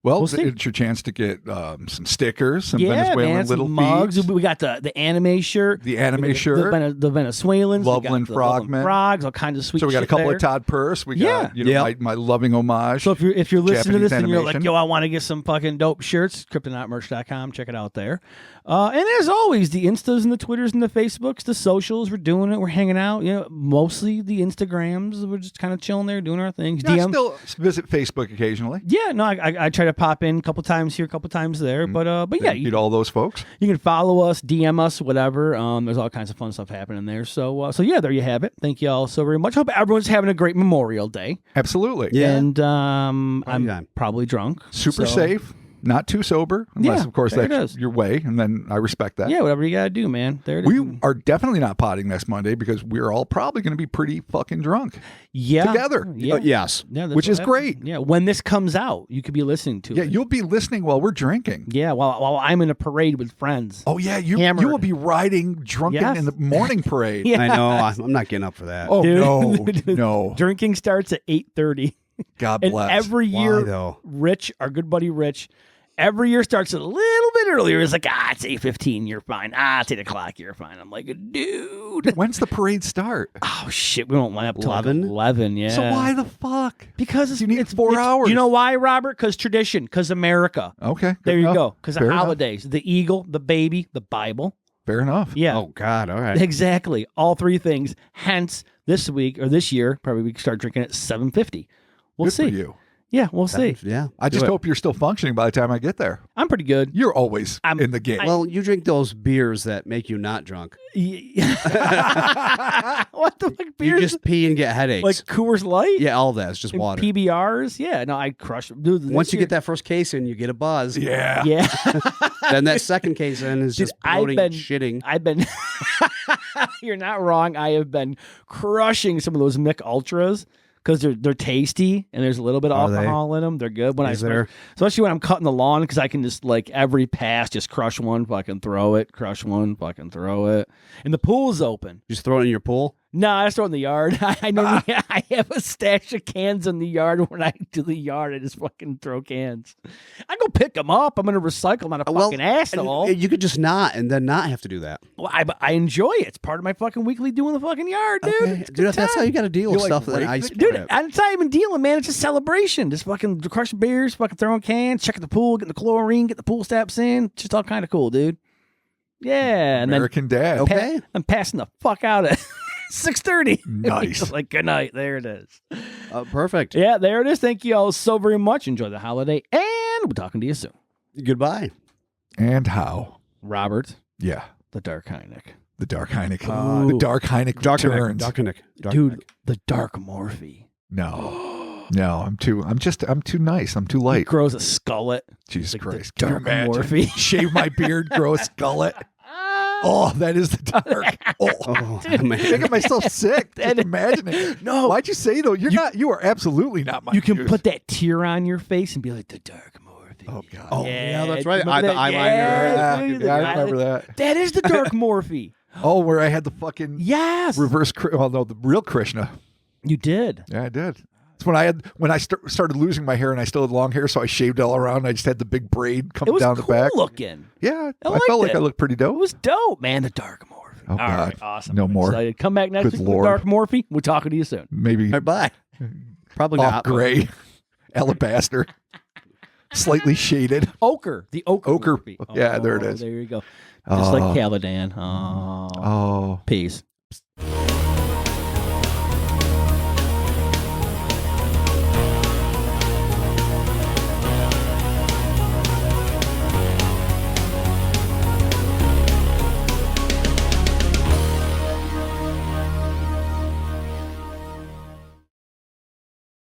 Well, We'll see. it's your chance to get some stickers, some Yeah, Venezuelan man, little some mugs. feeds, We got the anime shirt. the anime We got shirt. The Venezuelans. Loveland we got the Frogmen. Frogs, all kinds of sweet So we got a shit couple there. of Todd Purse. We Yeah. got Yep. my loving homage. So if you're listening to Japanese this and you're like, animation. yo, I want to get some fucking dope shirts, cryptonautmerch.com, check it out there. And as always, the Instas and the Twitters and the Facebooks, the socials, we're doing it, we're hanging out. You know, mostly the Instagrams, we're just kind of chilling there, doing our things. I DM. still visit Facebook occasionally. Yeah, no, I try to pop in a couple times here, a couple times there, but yeah, Thank you to all those folks. you can follow us, DM us, whatever. There's all kinds of fun stuff happening there. So yeah, there you have it. Thank you all so very much. Hope everyone's having a great Memorial Day. Absolutely. Yeah. And I'm time. probably drunk. Super so- safe. not too sober, unless Yeah, of course there it that's is. your way, and then I respect that. Yeah, whatever you gotta do, man. There it is. We are definitely not potting next Monday because we're all probably going to be pretty fucking drunk together. Yeah. Yes. Yeah, that's which what is happens. great. Yeah, when this comes out, you could be listening to Yeah, it. you'll be listening while we're drinking. Yeah, while I'm in a parade with friends. Oh yeah, you Hammered. will be riding drunken Yes. in the morning parade. Yeah. I know. I'm not getting up for that. Oh Dude. no. Drinking starts at 8:30. God And bless. every Why, year, though? Rich, our good buddy Rich, every year starts a little bit earlier. It's like, it's 8:15, you're fine. It's 8 o'clock, you're fine. I'm like, dude. When's the parade start? Oh, shit, we don't line up till 11? 11, yeah. So why the fuck? Because You need 4 hours. You know why, Robert? Because tradition, because America. Okay. There good you enough. go. Because of Fair enough. holidays. The eagle, the baby, the Bible. Fair enough. Yeah. Oh, God. All right. Exactly. All three things. Hence, this week or this year, probably we can start drinking at 7:50. We'll Good see. for you. Yeah, we'll see. Yeah. I do just it. hope you're still functioning by the time I get there. I'm pretty good. You're always in the game. Well, you drink those beers that make you not drunk. What the fuck You beers? just pee and get headaches. Like Coors Light? yeah, all that. It's just And water. PBRs? Yeah, no, I crush them. Dude, Once you get that first case in, you get a buzz. yeah. Yeah. Then that second case in is Dude, just bloating, I've been- shitting. I've been You're not wrong. I have been crushing some of those Mick Ultras because they're tasty and there's a little bit of Are they? alcohol in them. They're good when Is there? especially when I'm cutting the lawn because I can just like every pass just crush one, fucking throw it, crush one, fucking throw it. And the pool's open. Just throw it in your pool. No, I just throw it in the yard. I know I have a stash of cans in the yard. When I do the yard, I just fucking throw cans. I go pick them up. I'm going to recycle them. I'm not a fucking asshole. You could just not and then not have to do that. Well, I enjoy it. It's part of my fucking weekly doing the fucking yard, dude. Okay. It's a good Dude, that's how time. you got to deal You with like stuff that rake ice. the- Dude, grip. it's not even dealing, man. It's just celebration. Just fucking crushing beers, fucking throwing cans, checking the pool, getting the chlorine, get the pool steps in. Just all kind of cool, dude. Yeah, and American Dad. Okay. then I'm passing the fuck out at 6:30. Nice. Like, good night. There it is. Perfect. Yeah, there it is. Thank you all so very much. Enjoy the holiday, and we'll be talking to you soon. Goodbye. And how? Robert, Yeah. the Dark Hynek. The Dark Hynek. Ooh. The Dark Hynek returns. Dude, the Dark Morphe. No. No, I'm too nice. I'm too He light. grows a skullet. Jesus like the Christ. Can you Dark imagine? Morphe. Shave my beard, grow a skullet. Oh, that is the dark. Oh, Oh, I'm man. making myself sick. Just imagining it. No. Why'd you say though? You are absolutely not my You can juice. put that tear on your face and be like, the Dark Morphe. Oh God. Oh, yeah, that's right. remember The that? eyeliner. Yeah, dude, yeah, the I remember that. That is the Dark Morphe. Oh, where I had the fucking Yes. reverse. Well, no, the real Krishna. You did. Yeah, I did. It's when I started losing my hair and I still had long hair, so I shaved all around. I just had the big braid It coming was down cool the back. looking. Yeah, I I liked felt like it. I looked pretty It dope. was dope, man. The Dark Morphe. Oh, All God. right, awesome. No I'm more. excited. Come back next Good week with Lord. Dark Morphe. We're talking to you soon. Maybe All right, bye. Probably off not. gray, alabaster, slightly shaded. Ochre. The ochre. Ochre. Morphe. Yeah, there it Oh, is. There you go. Just like Oh. Caladan. Oh. Oh. Peace.